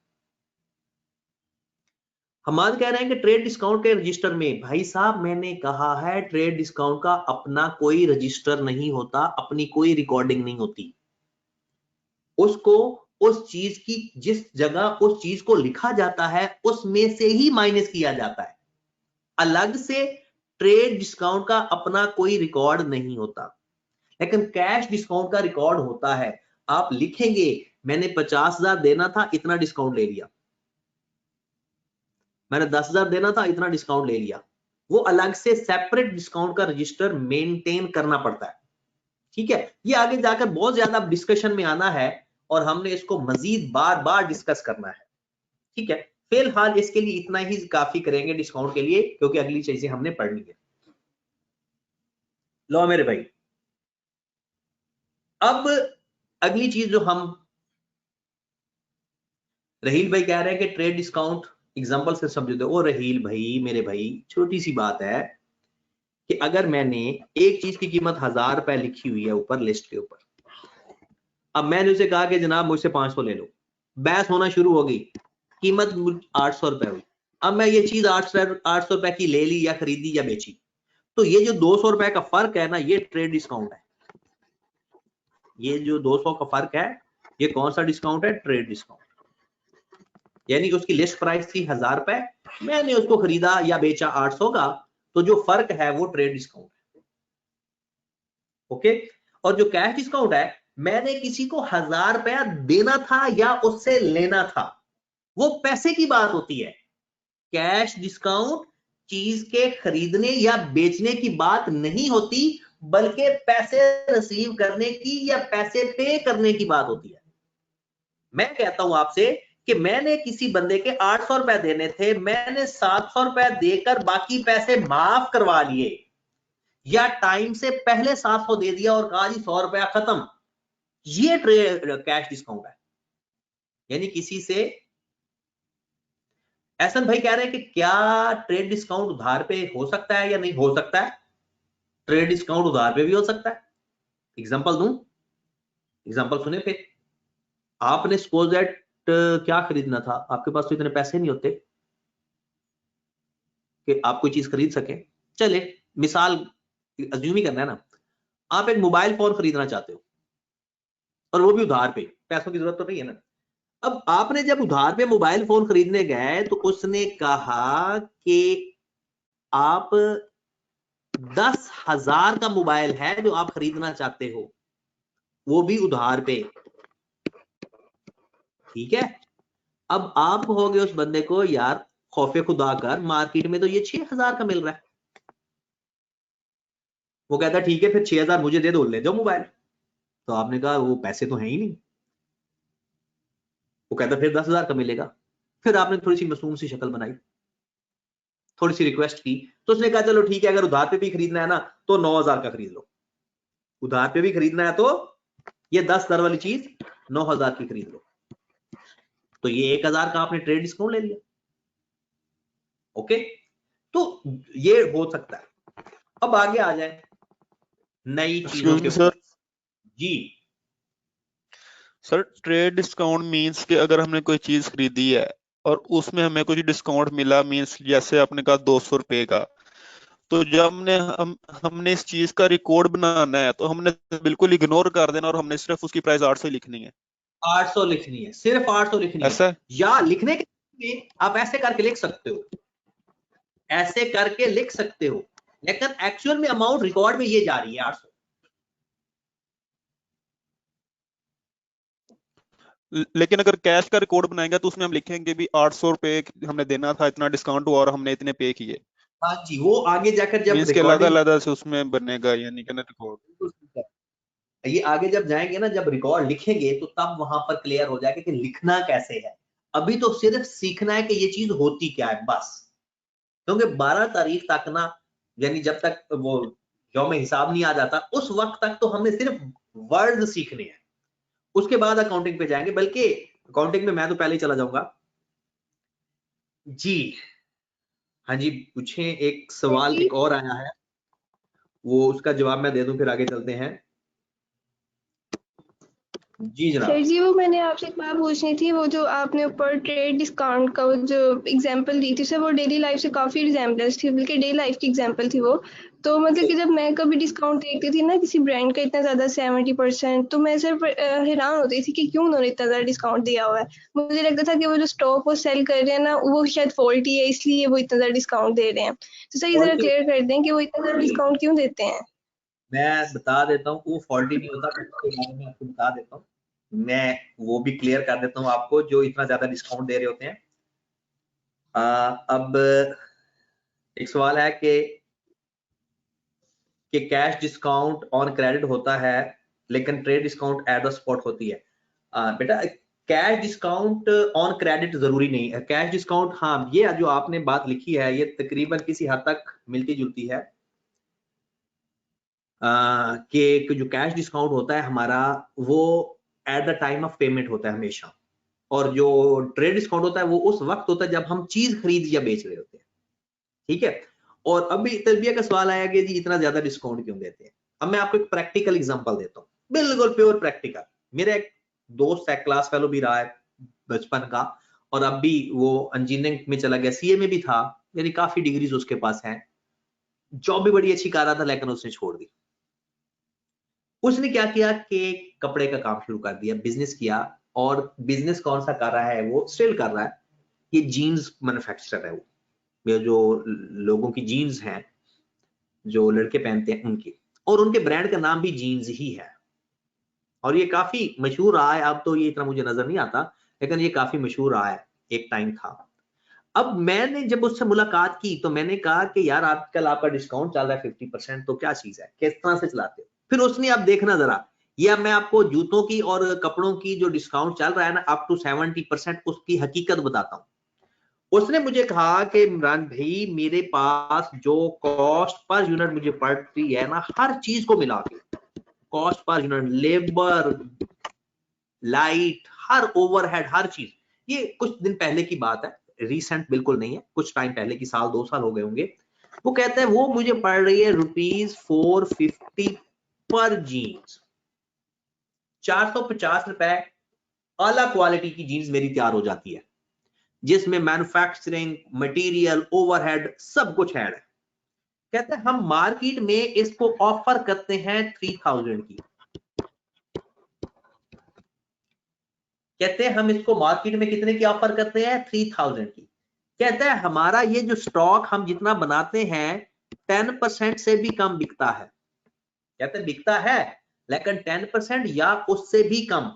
हम आज कह रहे हैं कि ट्रेड डिस्काउंट के रजिस्टर में, भाई साहब मैंने कहा है ट्रेड डिस्काउंट का अपना कोई रजिस्टर नहीं होता, अपनी कोई रिकॉर्डिंग नहीं होती, उसको उस चीज की जिस जगह उस चीज को लिखा जाता है उसमें से ही माइनस किया जाता है, अलग से ट्रेड डिस्काउंट का अपना कोई रिकॉर्ड नहीं होता। लेकिन कैश डिस्काउंट का रिकॉर्ड होता है, आप लिखेंगे मैंने 50,000 देना था, इतना डिस्काउंट ले लिया, मैंने 10,000 देना था, इतना डिस्काउंट ले लिया, वो अलग से सेपरेट डिस्काउंट का रजिस्टर मेंटेन करना पड़ता है। ठीक है, ये आगे जाकर बहुत ज्यादा डिस्कशन में आना है और हमने इसको मजीद बार बार डिस्कस करना है। ठीक है, फिलहाल इसके लिए इतना ही काफी करेंगे डिस्काउंट के लिए, क्योंकि अगली चीजें हमने पढ़नी है। लो मेरे भाई, अब अगली चीज जो हम, रहील भाई कह रहे हैं कि ट्रेड डिस्काउंट एग्जांपल से समझो दो। ओ रहील भाई, मेरे भाई, छोटी सी बात है कि अगर मैंने एक चीज की कीमत 1,000 रुपए लिखी हुई है ऊपर लिस्ट के ऊपर, अब मैंने उसे कहा कि जनाब मुझसे 500 ले लो, बहस होना शुरू हो गई, कीमत 800 रुपए हुई, अब मैं ये चीज 800 रुपए की ले ली या खरीदी या बेची, तो ये जो 200 रुपए का फर्क है ना, ये ट्रेड डिस्काउंट है। ये जो 200 का फर्क है, ये कौन सा डिस्काउंट है? Trade discount. यानी कि उसकी लिस्ट प्राइस थी 1,000 रुपए, मैंने उसको खरीदा या बेचा 800 का, तो जो फर्क है वो ट्रेड डिस्काउंट है। ओके, और जो कैश डिस्काउंट है, मैंने किसी को 1,000 रुपया देना था या उससे लेना था, वो पैसे की बात होती है। कैश डिस्काउंट चीज के खरीदने या बेचने की बात नहीं होती, बल्कि पैसे रिसीव करने की या पैसे पे करने की बात होती है। मैं कहता हूं आपसे कि मैंने किसी बंदे के 800 रुपए देने थे, मैंने 700 रुपए देकर बाकी पैसे माफ करवा लिए, या टाइम से पहले 700 दे दिया और कहा जी 100 रुपया खत्म, ये कैश डिस्काउंट है। यानी किसी से, एहसन भाई कह रहे हैं कि क्या ट्रेड डिस्काउंट उधार पे हो सकता है या नहीं हो सकता है? ट्रेड डिस्काउंट उधार पे भी हो सकता है। एग्जांपल दूं, एग्जांपल सुने फिर। आपने सपोज दैट क्या खरीदना था, आपके पास तो इतने पैसे नहीं होते कि आप कोई चीज खरीद सके। चले मिसाल अज्यूम ही करना है ना, आप एक मोबाइल फोन खरीदना चाहते हो और वो भी उधार पे, पैसों की जरूरत तो नहीं है ना। अब आपने जब उधार पे मोबाइल फोन खरीदने गए तो उसने कहा कि आप 10,000 का मोबाइल है जो आप खरीदना चाहते हो, वो भी उधार पे। ठीक है, अब आप कहोगे उस बंदे को, यार खौफे खुदा कर, मार्केट में तो ये 6000 का मिल रहा है। वो कहता है ठीक है फिर 6000 मुझे दे दो, ले जाओ मोबाइल। तो आपने कहा वो पैसे तो है ही नहीं। वो कहता फिर 10,000 का मिलेगा। फिर आपने थोड़ी सी मासूम सी शक्ल बनाई, थोड़ी सी रिक्वेस्ट की, तो उसने कहा चलो ठीक है, अगर उधार पे भी खरीदना है ना तो 9,000 का खरीद लो। उधार पे भी खरीदना है तो ये 10,000 वाली चीज 9,000 की खरीद लो। तो ये 1,000 का आपने ट्रेड डिस्काउंट ले लिया। ओके, तो ये हो सकता है। अब आगे आ जाए नई चीजों के सर। जी। सर ट्रेड डिस्काउंट मींस कि अगर हमने कोई चीज खरीदी है और उसमें हमें कुछ डिस्काउंट मिला, मींस जैसे आपने कहा 200 रुपए का, तो जब हमने इस चीज का रिकॉर्ड बनाना है तो हमने बिल्कुल इग्नोर कर देना और हमने सिर्फ उसकी प्राइस 800 लिखनी है। 800 लिखनी है, सिर्फ 800 लिखनी है। ऐसा है? या लिखने के लिए आप ऐसे करके लिख सकते हो, ऐसे करके लिख सकते हो, लेकिन एक्चुअल में अमाउंट रिकॉर्ड में ये जा रही है 800। लेकिन अगर कैश का रिकॉर्ड बनाएंगे तो उसमें हम लिखेंगे भी 800 रुपए हमने देना था, इतना डिस्काउंट हुआ और हमने इतने पे किए। हाँ जी, वो आगे जाकर जब मींस के अलग रिकॉर्डिंग, अलग से उसमें बनेगा, यानी कि रिकॉर्ड। ये आगे जब जाएंगे ना, जब रिकॉर्ड लिखेंगे तो तब वहां पर क्लियर हो जाएगा कि लिखना कैसे है। अभी तो सिर्फ सीखना है कि ये चीज होती क्या है बस। क्योंकि 12 तारीख तक ना, यानी जब तक वो यौम हिसाब नहीं आ जाता उस वक्त तक तो हमने सिर्फ वर्ड सीखने हैं। उसके बाद अकाउंटिंग पे जाएंगे, बल्कि अकाउंटिंग में मैं तो पहले ही चला जाऊंगा जी। हाँ जी, पूछें। एक सवाल एक और आया है, वो उसका जवाब मैं दे दूं फिर आगे चलते हैं। जी सर जनाब। जी, वो मैंने आपसे एक बात पूछनी थी। वो जो आपने ऊपर ट्रेड डिस्काउंट का वो जो एग्जांपल दी थी सर, वो डेली लाइफ से काफ़ी एग्जांपल्स थी, बल्कि डेली लाइफ की एग्जांपल थी वो। तो मतलब कि जब मैं कभी डिस्काउंट देखती थी ना किसी ब्रांड का इतना ज़्यादा 70%, तो मैं सर हैरान होती थी कि क्यों उन्होंने इतना ज़्यादा डिस्काउंट दिया हुआ है। मुझे लगता था कि वो जो स्टॉक वो सेल कर रहे हैं ना, वो शायद फॉल्टी है, इसलिए वो इतना ज़्यादा डिस्काउंट दे रहे हैं। तो सर ये ज़रा क्लियर कर दें कि वो इतना ज़्यादा डिस्काउंट क्यों देते हैं। मैं बता देता हूँ, वो फॉल्टी नहीं होता, उसके बारे में आपको बता देता हूँ। मैं वो भी क्लियर कर देता हूँ आपको, जो इतना ज्यादा डिस्काउंट दे रहे होते हैं। अब एक सवाल है कि कैश डिस्काउंट ऑन क्रेडिट होता है लेकिन trade discount at the spot होती है। बेटा कैश डिस्काउंट ऑन क्रेडिट जरूरी नहीं है। कैश डिस्काउंट, हाँ ये जो आपने बात लिखी है ये तकरीबन किसी हद तक मिलती जुलती है। कि जो कैश डिस्काउंट होता है हमारा, वो at the time of payment होता है हमेशा, और जो ट्रेड डिस्काउंट होता है वो उस वक्त होता है जब हम चीज खरीद या बेच रहे होते हैं। ठीक है। और अभी तलबिया का सवाल आया कि जी इतना ज्यादा डिस्काउंट क्यों देते हैं। अब मैं आपको एक प्रैक्टिकल एग्जांपल देता हूँ, बिल्कुल प्योर प्रैक्टिकल। मेरा एक दोस्त है, क्लास फेलो भी रहा है बचपन का, और अब भी वो इंजीनियरिंग में चला गया, सीए में भी था, यानी काफी डिग्रीज उसके पास हैं, जॉब भी बड़ी अच्छी कर रहा था, लेकिन उसने छोड़ दी। उसने क्या किया कि कपड़े का काम शुरू कर दिया, बिजनेस किया। और बिजनेस कौन सा कर रहा है, वो स्टिल कर रहा है, ये जीन्स मैन्युफैक्चरर है वो। ये जो लोगों की जीन्स हैं, जो लड़के पहनते हैं उनकी, और उनके ब्रांड का नाम भी जीन्स ही है। और ये काफी मशहूर रहा है, अब तो ये इतना मुझे नजर नहीं आता, लेकिन ये काफी मशहूर रहा है, एक टाइम था। अब मैंने जब उससे मुलाकात की तो मैंने कहा कि यार आजकल आपका डिस्काउंट चल रहा है 50%, तो क्या चीज है, किस तरह से चलाते हो। फिर उसने, आप देखना जरा, या मैं आपको जूतों की और कपड़ों की जो डिस्काउंट चल रहा है ना अप टू 70%, उसकी हकीकत बताता हूँ। उसने मुझे कहा कि इमरान भाई मेरे पास जो कॉस्ट पर यूनिट मुझे पड़ती है ना, हर चीज को मिला के, cost per unit, labour, light, हर ओवरहेड, हर चीज, ये कुछ दिन पहले की बात है, रीसेंट बिल्कुल नहीं है, कुछ टाइम पहले की, साल 2 साल हो गए होंगे। वो कहता है वो मुझे पड़ रही है ₹450 पर जीन्स। 450 रुपए आला क्वालिटी की जीन्स मेरी तैयार हो जाती है, जिसमें मैन्युफैक्चरिंग, मटेरियल, ओवरहेड सब कुछ ऐड है। कहते हैं हम मार्केट में इसको ऑफर करते हैं 3000 की। कहते हैं हम इसको मार्केट में कितने की ऑफर करते हैं, 3000 की। कहते हैं हमारा ये जो स्टॉक हम जितना बनाते हैं 10% से भी कम बिकता है। कहते हैं बिकता है लेकिन 10% या उससे भी कम।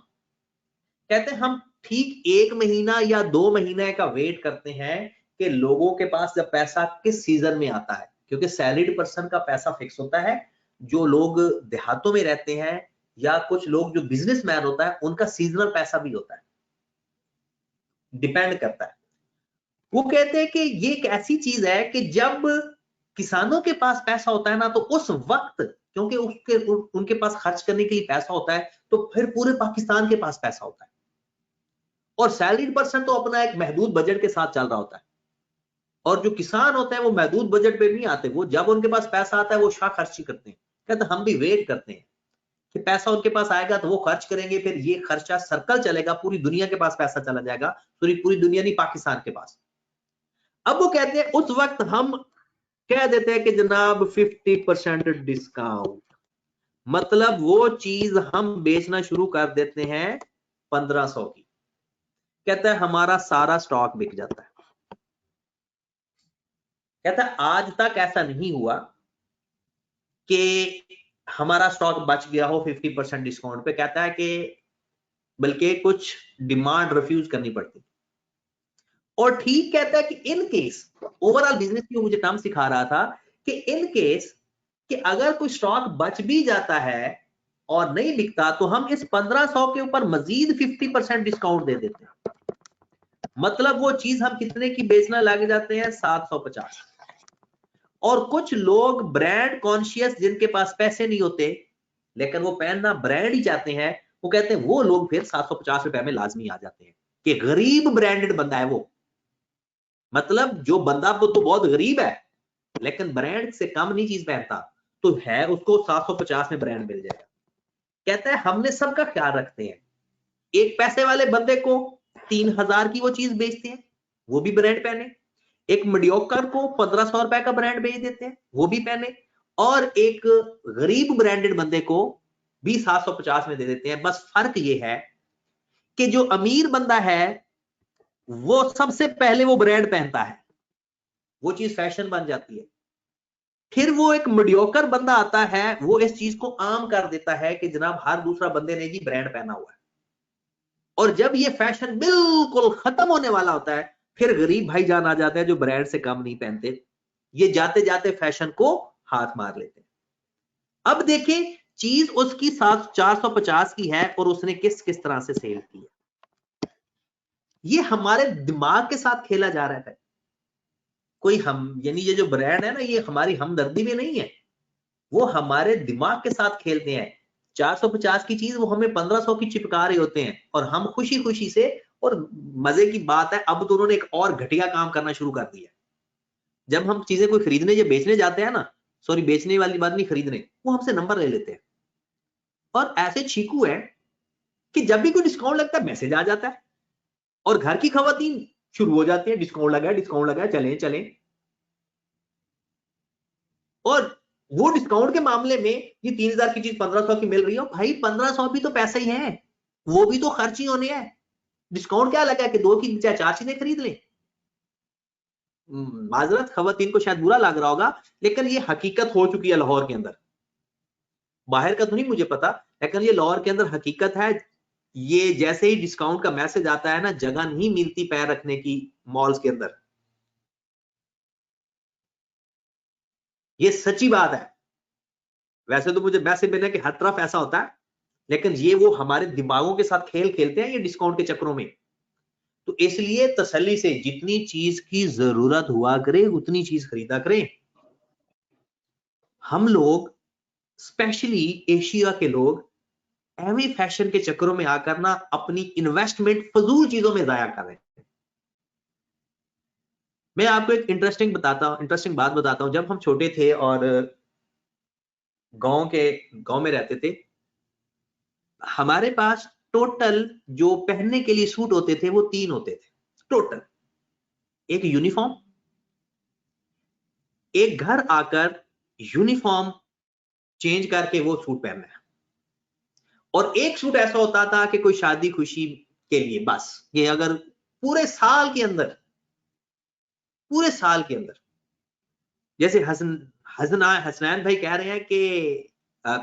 कहते हैं हम ठीक 1 महीना या 2 महीने का वेट करते हैं कि लोगों के पास जब पैसा किस सीजन में आता है, क्योंकि सैलरीड पर्सन का पैसा फिक्स होता है, जो लोग देहातों में रहते हैं या कुछ लोग जो बिजनेसमैन होता है उनका सीजनल पैसा भी होता है, डिपेंड करता है। वो कहते हैं कि ये एक ऐसी चीज है कि जब किसानों के पास पैसा होता है ना, तो उस वक्त क्योंकि उनके पास खर्च करने के लिए पैसा होता है, तो फिर पूरे पाकिस्तान के पास पैसा होता है। और सैलरीड पर्सन तो अपना एक महदूद बजट के साथ चल रहा होता है, और जो किसान होते हैं वो महदूद बजट पे नहीं आते, वो जब उनके पास पैसा आता है वो शाह खर्ची करते हैं। कहते हम भी वेट करते हैं कि पैसा उनके पास आएगा तो वो खर्च करेंगे, फिर ये खर्चा सर्कल चलेगा, पूरी दुनिया के पास पैसा चला जाएगा, पूरी दुनिया नहीं, पाकिस्तान के पास। अब वो कहते हैं उस वक्त हम कह देते हैं कि जनाब 50% डिस्काउंट, मतलब वो चीज हम बेचना शुरू कर देते हैं 1500 की। कहता है हमारा सारा स्टॉक बिक जाता है। कहता है आज तक ऐसा नहीं हुआ कि हमारा स्टॉक बच गया हो 50% डिस्काउंट पे। कहता है कि बल्कि कुछ डिमांड रिफ्यूज करनी पड़ती। और ठीक कहता है कि इन केस, ओवरऑल बिजनेस की मुझे टर्म सिखा रहा था कि इन केस कि अगर कोई स्टॉक बच भी जाता है और नहीं बिकता, तो हम इस 1500 के ऊपर मजीद 50% डिस्काउंट दे देते हैं। मतलब वो चीज हम कितने की बेचना लग जाते हैं, 750। और कुछ लोग ब्रांड कॉन्शियस, जिनके पास पैसे नहीं होते लेकिन वो पहनना ब्रांड ही चाहते हैं, वो कहते हैं वो लोग फिर 750 रुपए में लाजमी आ जाते हैं कि गरीब ब्रांडेड बंदा है वो। मतलब जो बंदा वो तो बहुत गरीब है लेकिन ब्रांड से कम नहीं चीज पहनता, तो है उसको 750 में ब्रांड मिल जाएगा। कहता है हमने सबका ख्याल रखते हैं। एक पैसे वाले बंदे को 3000 की वो चीज बेचते हैं, वो भी ब्रांड पहने। एक मीडियोकर को 1500 रुपए का ब्रांड बेच देते हैं, वो भी पहने। और एक गरीब ब्रांडेड बंदे को भी 750 में दे देते हैं। बस फर्क ये है कि जो अमीर बंदा है वो सबसे पहले वो ब्रांड पहनता है, वो चीज फैशन बन जाती है। फिर वो एक मीडियोकर बंदा आता है, वो इस चीज को आम कर देता है कि जनाब हर दूसरा बंदे ने जी ब्रांड पहना हुआ है। और जब ये फैशन बिल्कुल खत्म होने वाला होता है, फिर गरीब भाईजान आ जाते हैं जो ब्रांड से कम नहीं पहनते। ये जाते जाते फैशन को हाथ मार लेते हैं। अब देखिए चीज उसकी 450 की है और उसने किस किस तरह से सेल की है। ये हमारे दिमाग के साथ खेला जा रहा है। कोई हम, यानी ये जो ब्रांड है ना, ये हमारी हमदर्दी में नहीं है, वो हमारे दिमाग के साथ खेलते हैं। 450 की चीज वो हमें 1500 की चिपका रहे होते हैं और हम खुशी खुशी से। और मजे की बात है, अब तो उन्होंने एक और घटिया काम करना शुरू कर दिया। जब हम चीजें कोई खरीदने या बेचने जाते हैं ना, सॉरी बेचने वाली बात नहीं, खरीदने, वो हमसे नंबर ले लेते हैं। और ऐसे चीकू है कि जब भी कोई डिस्काउंट लगता है मैसेज आ जाता है और घर की खवातीन शुरू हो जाती है, डिस्काउंट लगा है, चलें चलें। और वो डिस्काउंट के मामले में ये 3000 की चीज 1500 की मिल रही है। भाई 1500 भी तो पैसा ही है, वो भी तो खर्च ही होने हैं। डिस्काउंट क्या लगा कि 2 की चाहे 4 चीजें खरीद लें। माजरत खवातीन को शायद बुरा लग रहा होगा, लेकिन ये हकीकत हो चुकी है लाहौर के अंदर। बाहर का तो नहीं मुझे पता, लेकिन ये लाहौर के अंदर हकीकत है। ये जैसे ही डिस्काउंट का मैसेज आता है ना, जगह नहीं मिलती पैर रखने की मॉल्स के अंदर। ये सच्ची बात है। वैसे तो मुझे मैसेज मिलने कि हर तरफ ऐसा होता है, लेकिन ये वो हमारे दिमागों के साथ खेल खेलते हैं ये डिस्काउंट के चक्रों में। तो इसलिए तसल्ली से जितनी चीज की जरूरत हुआ करे उतनी चीज खरीदा करें। हम लोग स्पेशली एशिया के लोग एवी फैशन के चक्रों में आकर ना अपनी इन्वेस्टमेंट फजूल चीजों में जाया कर रहे हैं। मैं आपको एक इंटरेस्टिंग बात बताता हूं। जब हम छोटे थे और गांव में रहते थे, हमारे पास टोटल जो पहनने के लिए सूट होते थे वो 3 होते थे टोटल। एक यूनिफॉर्म, एक घर आकर यूनिफॉर्म चेंज करके वो सूट पहनना है, और एक सूट ऐसा होता था कि कोई शादी खुशी के लिए बस। ये अगर पूरे साल के अंदर जैसे हसनैन भाई कह रहे हैं कि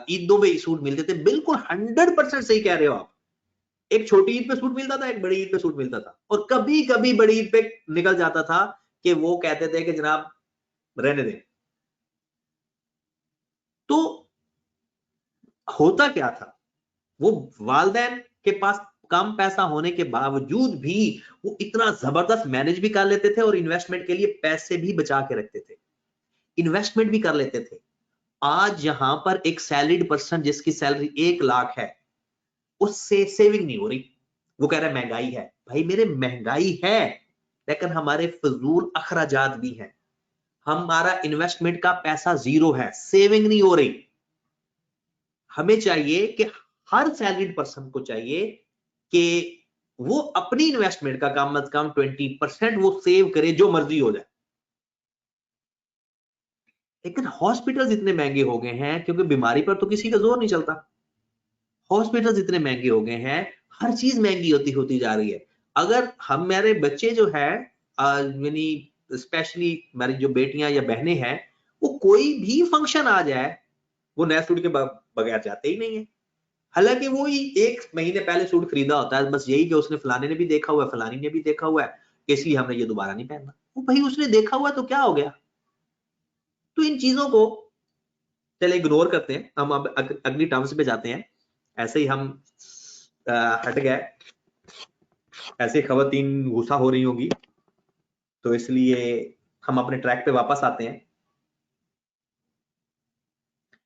ईदों में सूट मिलते थे, बिल्कुल 100% सही कह रहे हो आप। एक छोटी ईद पे सूट मिलता था, एक बड़ी ईद पे सूट मिलता था, और कभी कभी बड़ी ईद पे निकल जाता था कि वो कहते थे कि जनाब रहने दें। तो होता क्या था, वो वालिदैन के पास कम पैसा होने के बावजूद भी वो इतना जबरदस्त मैनेज भी कर लेते थे और इन्वेस्टमेंट के लिए पैसे भी बचा के रखते थे, इन्वेस्टमेंट भी कर लेते थे। आज यहां पर एक सैलरीड पर्सन जिसकी सैलरी 1 लाख है, उससे सेविंग नहीं हो रही, वो कह रहा है महंगाई है। भाई मेरे महंगाई है, लेकिन हमारे फजूल अखराजात भी हैं, हमारा इन्वेस्टमेंट का पैसा जीरो है, सेविंग नहीं हो रही। हमें चाहिए कि हर सैलरीड पर्सन को चाहिए कि वो अपनी इन्वेस्टमेंट का कम से कम 20% वो सेव करे, जो मर्जी हो जाए। लेकिन हॉस्पिटल्स इतने महंगे हो गए हैं, क्योंकि बीमारी पर तो किसी का जोर नहीं चलता। हॉस्पिटल्स इतने महंगे हो गए हैं, हर चीज महंगी होती होती जा रही है। अगर हमारे बच्चे जो है, यानी स्पेशली हमारी जो बेटियां या बहनें हैं, वो कोई भी फंक्शन आ जाए, वो नया सूट के बगैर जाते ही नहीं है। हालांकि वो ही 1 महीने पहले सूट खरीदा होता है, बस यही कि उसने फलाने ने भी देखा हुआ है, फलानी ने भी देखा हुआ है, इसलिए हमने ये दोबारा नहीं पहनना। वो भाई उसने देखा हुआ तो क्या हो गया। तो इन चीजों को चले इग्नोर करते हैं, हम अब अगली टर्म्स पे जाते हैं। ऐसे ही हम हट गए, ऐसे खवातीन गुस्सा हो रही होंगी, तो इसलिए हम अपने ट्रैक पे वापस आते हैं।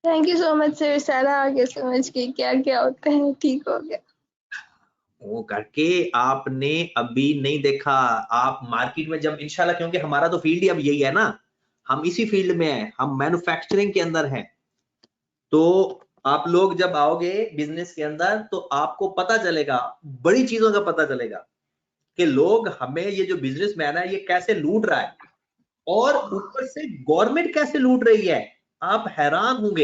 Thank you so much sir, सारा आगे समझ के क्या क्या होता है, ठीक हो गया। वो करके आपने अभी नहीं देखा, आप मार्केट में जब इंशाल्लाह, क्योंकि हमारा तो फील्ड ही अब यही है ना, हम इसी फील्ड में हैं, हम मैन्युफैक्चरिंग के अंदर हैं। तो आप लोग जब आओगे बिजनेस के अंदर, तो आपको पता चलेगा, बड़ी चीजों का पता चलेगा कि लोग हमें, ये जो बिजनेसमैन है ये कैसे लूट रहा है, और ऊपर से गवर्नमेंट कैसे लूट रही है, आप हैरान होंगे।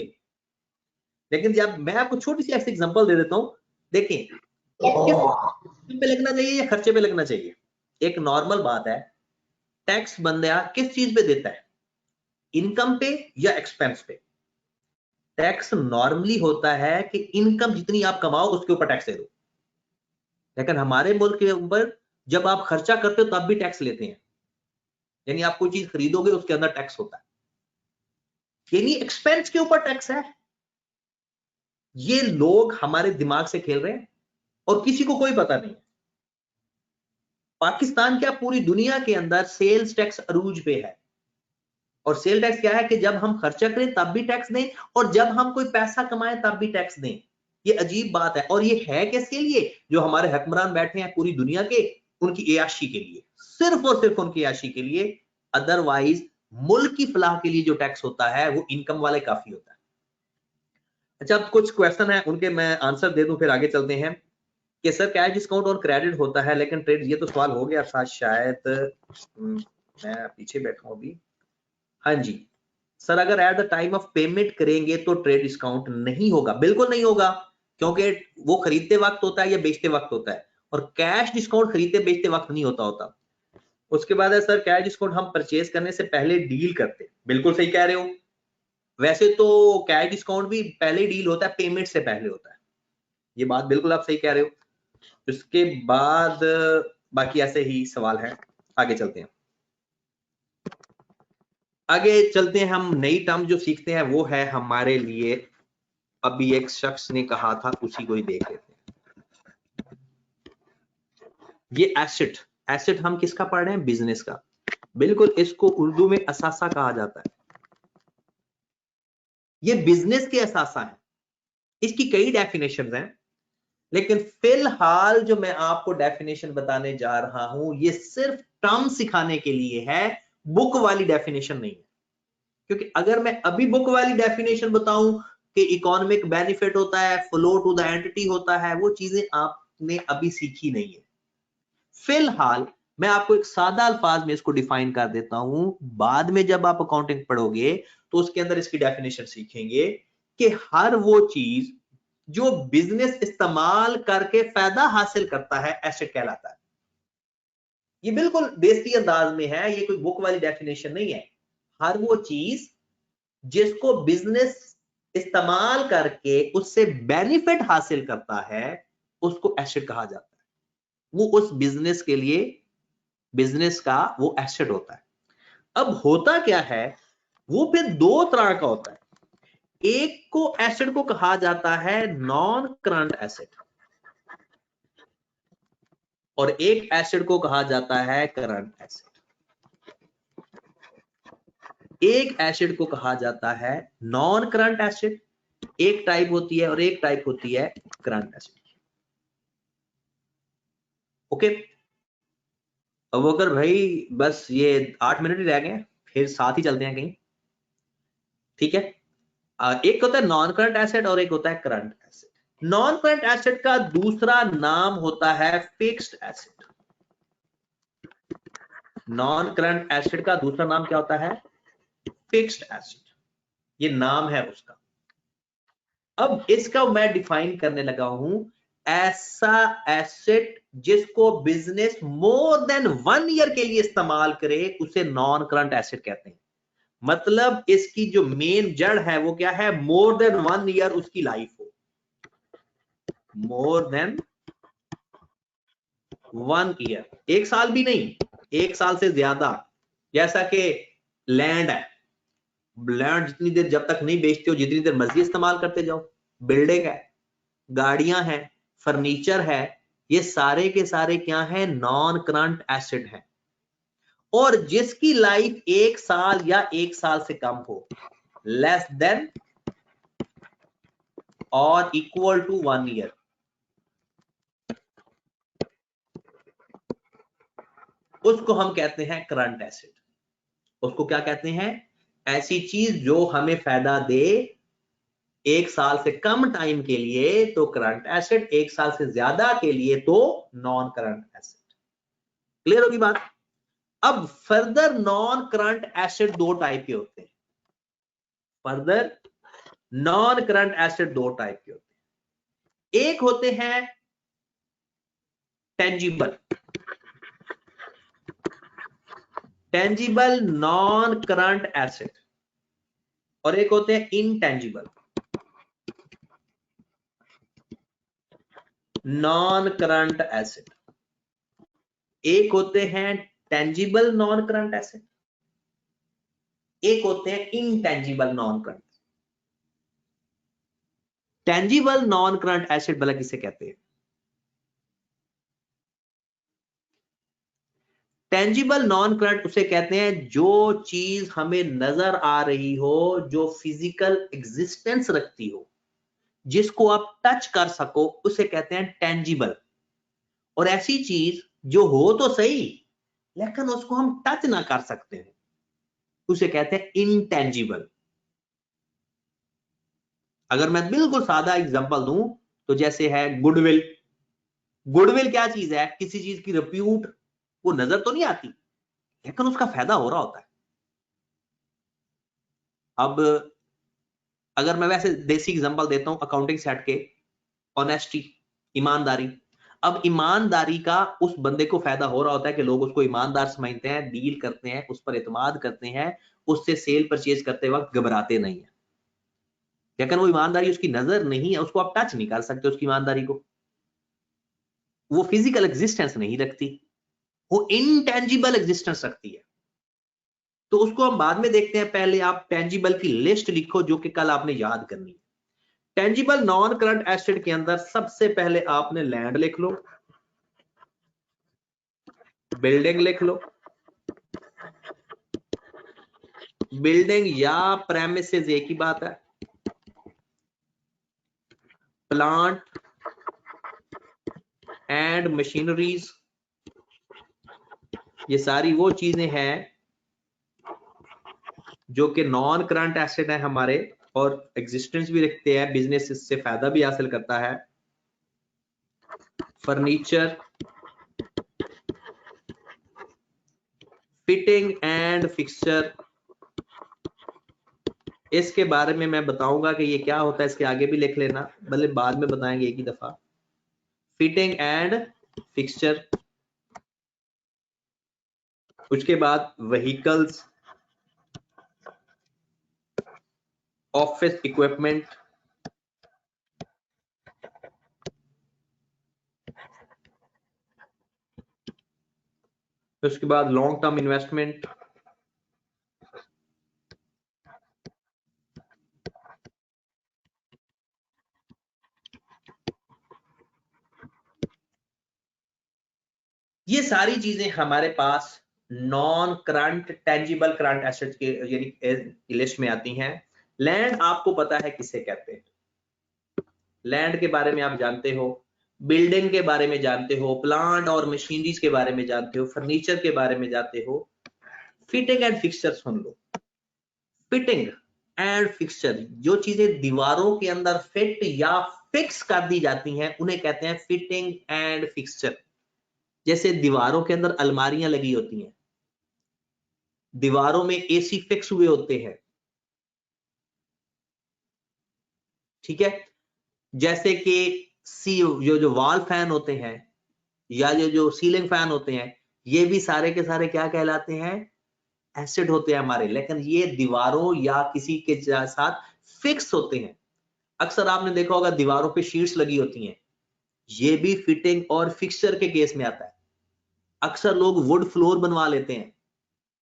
लेकिन जब मैं आपको छोटी सी ऐसी एग्जांपल दे देता हूं, देखें किस पे लगना चाहिए या खर्चे पे लगना चाहिए। एक नॉर्मल बात है, टैक्स बंदा किस चीज पे देता है, इनकम पे या एक्सपेंस पे। टैक्स नॉर्मली होता है कि इनकम जितनी आप कमाओ उसके ऊपर टैक्स दे दो, लेकिन हमारे मुल्क के ऊपर जब आप खर्चा करते हो तब भी टैक्स लेते हैं, यानी आप कोई चीज खरीदोगे उसके अंदर टैक्स होता है, यानी एक्सपेंस के ऊपर टैक्स है। ये लोग हमारे दिमाग से खेल रहे हैं और किसी को कोई पता नहीं। पाकिस्तान क्या पूरी दुनिया के अंदर सेल्स टैक्स अरूज पे है, और सेल टैक्स क्या है कि जब हम खर्चा करें तब भी टैक्स दें, और जब हम कोई पैसा कमाएं तब भी टैक्स दें। ये अजीब बात है, और ये है किसके लिए, जो हमारे हुक्मरान बैठे हैं पूरी दुनिया के, उनकी एयाशी के लिए, सिर्फ और सिर्फ उनकी एयाशी के लिए। अदरवाइज मुल्क की फलाह के लिए जो टैक्स होता है वो इनकम वाले काफी होता है। अच्छा, अब कुछ क्वेश्चन है, उनके मैं आंसर दे दूं, फिर आगे चलते हैं। कि सर कैश डिस्काउंट और क्रेडिट होता है लेकिन ट्रेड, ये तो सवाल हो गया था शायद, मैं पीछे बैठा हूं अभी। हाँ जी सर, अगर at the time of payment करेंगे तो ट्रेड डिस्काउंट नहीं होगा। बिल्कुल नहीं होगा, क्योंकि वो खरीदते वक्त होता है या बेचते वक्त होता है, और कैश डिस्काउंट खरीदते बेचते वक्त नहीं होता। उसके बाद है सर, कैश डिस्काउंट हम परचेज करने से पहले डील करते। बिल्कुल सही कह रहे हो, वैसे तो कैश डिस्काउंट भी पहले डील होता है, पेमेंट से पहले होता है, ये बात बिल्कुल आप सही कह रहे हो। उसके बाद बाकी ऐसे ही सवाल है, आगे चलते हैं। हम नई टर्म जो सीखते हैं वो है हमारे लिए, अभी एक शख्स ने कहा था, उसी को ही देख लेते हैं। ये एसेट, एसेट हम किसका पढ़ रहे हैं, बिजनेस का। बिल्कुल, इसको उर्दू में असासा कहा जाता है। ये बिजनेस के असासा है, इसकी कई डेफिनेशंस हैं, लेकिन फिलहाल जो मैं आपको डेफिनेशन बताने जा रहा हूं ये सिर्फ टर्म सिखाने के लिए है, बुक वाली डेफिनेशन नहीं है। क्योंकि अगर मैं अभी बुक वाली डेफिनेशन बताऊं कि इकोनॉमिक बेनिफिट होता है, फ्लो टू द एंटिटी होता है, वो चीजें आपने अभी सीखी नहीं है। फिलहाल मैं आपको एक सादा अल्फाज में इसको डिफाइन कर देता हूं, बाद में जब आप अकाउंटिंग पढ़ोगे तो उसके अंदर इसकी डेफिनेशन सीखेंगे कि हर वो चीज जो बिजनेस इस्तेमाल करके फायदा हासिल करता है एसेट कहलाता है। ये बिल्कुल देसी अंदाज में है, ये कोई बुक वाली डेफिनेशन नहीं है। हर वो चीज जिसको बिजनेस इस्तेमाल करके उससे बेनिफिट हासिल करता है उसको एसेट कहा जाता है। वो उस बिजनेस के लिए, बिजनेस का वो एसेट होता है। अब होता क्या है, वो फिर दो तरह का होता है। एक को एसेट को कहा जाता है नॉन करंट एसेट, और एक एसेट को कहा जाता है करंट एसेट। एक एसेट को कहा जाता है नॉन करंट एसेट, एक टाइप होती है, और एक टाइप होती है करंट एसेट। ओके, अब अगर भाई बस ये 8 मिनट ही रह गए, फिर साथ ही चलते हैं कहीं, ठीक है। एक होता है नॉन करंट एसेट और एक होता है current asset. Non current asset का दूसरा नाम होता है fixed asset. Non current asset का दूसरा नाम क्या होता है? फिक्स्ड एसेट, ये नाम है उसका। अब इसका मैं डिफाइन करने लगा हूं, ऐसा एसेट जिसको बिजनेस मोर देन 1 ईयर के लिए इस्तेमाल करे उसे नॉन करंट एसेट कहते हैं। मतलब इसकी जो मेन जड़ है वो क्या है? मोर देन 1 ईयर उसकी लाइफ हो, मोर देन 1 ईयर, 1 साल भी नहीं, 1 साल से ज्यादा। जैसा कि लैंड है, लैंड जितनी देर जब तक नहीं बेचते हो, जितनी देर मर्जी इस्तेमाल करते जाओ। बिल्डिंग है, गाड़ियां हैं, फर्नीचर है, ये सारे के सारे क्या है? नॉन करंट एसेट है। और जिसकी लाइफ 1 साल या 1 साल से कम हो, लेस देन और इक्वल टू 1 ईयर, उसको हम कहते हैं करंट एसेट। उसको क्या कहते हैं? ऐसी चीज जो हमें फायदा दे 1 साल से कम टाइम के लिए तो करंट एसेट, 1 साल से ज्यादा के लिए तो नॉन करंट एसेट। क्लियर होगी बात? अब फर्दर नॉन करंट एसेट दो टाइप के होते हैं। फर्दर नॉन करंट एसेट दो टाइप के होते हैं। एक होते हैं tangible, tangible non current asset, और एक होते हैं इनटेंजिबल नॉन करंट एसेट। एक होते हैं टेंजिबल नॉन करंट एसेट, एक होते हैं intangible non current. Tangible non current asset भला किसे कहते हैं? टेंजिबल नॉन करंट उसे कहते हैं जो चीज हमें नजर आ रही हो, जो फिजिकल एग्जिस्टेंस रखती हो, जिसको आप टच कर सको, उसे कहते हैं टेंजिबल। और ऐसी चीज जो हो तो सही लेकिन उसको हम टच ना कर सकते हैं, उसे कहते हैं इनटेंजिबल। अगर मैं बिल्कुल सादा एग्जांपल दूं तो जैसे है गुडविल। गुडविल क्या चीज है? किसी चीज की रिप्यूट, वो नजर तो नहीं आती लेकिन उसका फायदा हो रहा होता है। अब अगर मैं वैसे देसी एग्जांपल देता हूं अकाउंटिंग सेट के, ऑनेस्टी, ईमानदारी। अब ईमानदारी का उस बंदे को फायदा हो रहा होता है कि लोग उसको ईमानदार समझते हैं, डील करते हैं, उस पर एतमाद करते हैं, उससे सेल परचेज करते वक्त घबराते नहीं है। लेकिन वो ईमानदारी उसकी नजर नहीं है, उसको आप टच नहीं कर सकते उसकी ईमानदारी को, वो फिजिकल एग्जिस्टेंस नहीं रखती, वो इनटेंजिबल एग्जिस्टेंस रखती है। तो उसको हम बाद में देखते हैं, पहले आप टेंजिबल की लिस्ट लिखो जो कि कल आपने याद करनी है। टेंजिबल नॉन करंट एसेट के अंदर सबसे पहले आपने लैंड लिख लो, बिल्डिंग लिख लो, बिल्डिंग या प्रेमिसेस एक ही बात है, प्लांट एंड मशीनरीज, ये सारी वो चीजें हैं जो कि नॉन करंट एसेट है हमारे, और एग्जिस्टेंस भी रखते हैं, बिजनेस से फायदा भी हासिल करता है। फर्नीचर, फिटिंग एंड फिक्सचर, इसके बारे में मैं बताऊंगा कि ये क्या होता है, इसके आगे भी लिख लेना, भले बाद में बताएंगे एक ही दफा। फिटिंग एंड फिक्सचर, उसके बाद व्हीकल्स, ऑफिस इक्विपमेंट, उसके बाद लॉन्ग टर्म इन्वेस्टमेंट, ये सारी चीजें हमारे पास non current tangible current assets के यानी लिस्ट में आती हैं। लैंड आपको पता है किसे कहते हैं, लैंड के बारे में आप जानते हो, बिल्डिंग के बारे में जानते हो, प्लांट और मशीनरीज के बारे में जानते हो, फर्नीचर के बारे में जानते हो। Fitting and fixture soon low, fitting and fixture, जो चीजें दीवारों के अंदर फिट या फिक्स कर दी जाती हैं उन्हें कहते हैं फिटिंग एंड फिक्सचर। जैसे दीवारों के अंदर अलमारियां लगी होती हैं, दीवारों में एसी फिक्स हुए होते हैं, ठीक है। जैसे कि जो वॉल फैन होते हैं या जो सीलिंग फैन होते हैं, ये भी सारे के सारे क्या कहलाते हैं, एसेट होते हैं हमारे, लेकिन ये दीवारों या किसी के साथ फिक्स होते हैं। अक्सर आपने देखा होगा दीवारों पे शीट्स लगी होती हैं, ये भी फिटिंग और फिक्सचर के केस में आता है। अक्सर लोग वुड फ्लोर बनवा लेते हैं,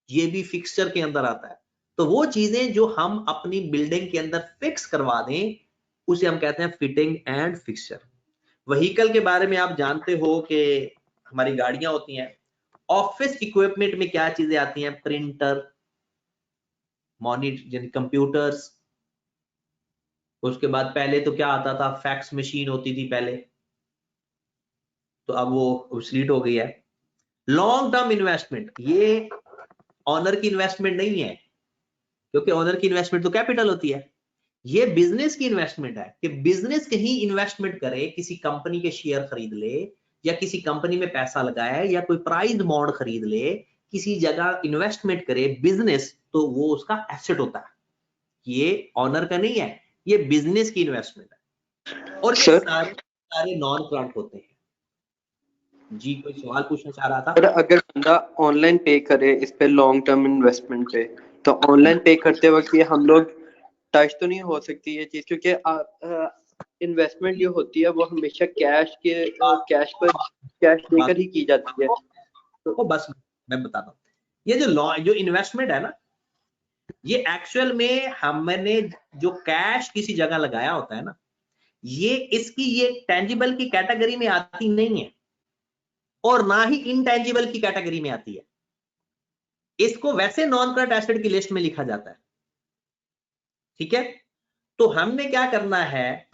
ये भी फिक्सचर के अंदर आता है। तो वो चीजें जो हम अपनी बिल्डिंग के अंदर फिक्स करवा दें उसे हम कहते हैं फिटिंग एंड फिक्सचर। व्हीकल के बारे में आप जानते हो कि हमारी गाड़ियां होती हैं। ऑफिस इक्विपमेंट में क्या चीजें आती हैं, प्रिंटर, मॉनिटर यानी कंप्यूटर्स। उसके बाद पहले तो क्या आता था, फैक्स मशीन होती थी पहले, तो अब वो ऑब्सलीट हो गई है। लॉन्ग टर्म इन्वेस्टमेंट, ये ऑनर की इन्वेस्टमेंट नहीं है, क्योंकि ऑनर की इन्वेस्टमेंट तो कैपिटल होती है। ये बिजनेस की इन्वेस्टमेंट है कि बिजनेस कहीं इन्वेस्टमेंट करे, किसी कंपनी के शेयर खरीद ले या किसी कंपनी में पैसा लगाए या कोई प्राइज बॉन्ड खरीद ले, किसी जगह इन्वेस्टमेंट करे बिजनेस, तो वो उसका एसेट होता है। ये ऑनर का नहीं है, ये बिजनेस की इन्वेस्टमेंट है। और ये सारे नॉन करंट होते हैं। जी कोई सवाल पूछना चाह रहा था? सर अगर बंदा ऑनलाइन पे करे इस पे लॉन्ग टर्म इन्वेस्टमेंट पे, तो ऑनलाइन पे करते वक्त ये हम लोग टच तो नहीं हो सकती ये चीज, क्योंकि इन्वेस्टमेंट जो होती है वो हमेशा कैश देकर ही की जाती है। तो बस मैं बताता हूँ, ये जो इन्वेस्टमेंट है ना, ये एक्चुअल में हमने जो कैश किसी जगह लगाया होता है ना, ये टेंजिबल की कैटेगरी में आती नहीं है और ना ही इनटेंजिबल की कैटेगरी में आती है। इसको वैसे नॉन करंट एसेट की लिस्ट में लिखा जाता है, ठीक है। तो हमने क्या करना है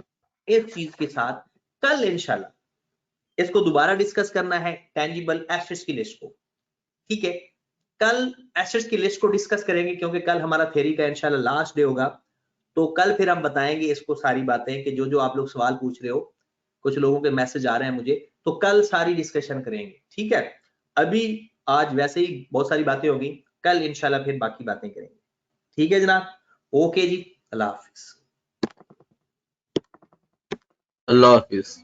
इस चीज के साथ, कल इंशाल्लाह इसको दोबारा डिस्कस करना है, टेंजिबल एसेट्स की लिस्ट को, ठीक है। कल एसेट्स की लिस्ट को डिस्कस करेंगे, क्योंकि कल हमारा थ्योरी का इंशाल्लाह लास्ट डे होगा। तो कल फिर हम बताएंगे इसको सारी बातें कि जो आप लोग सवाल पूछ रहे हो, कुछ लोगों के मैसेज आ रहे हैं मुझे, तो कल सारी डिस्कशन करेंगे, ठीक है। अभी आज वैसे ही बहुत सारी बातें होगी, कल इंशाल्लाह फिर बाकी बातें करेंगे, ठीक है जनाब। ओके जी, अल्लाह हाफिज। अल्लाह हाफिज।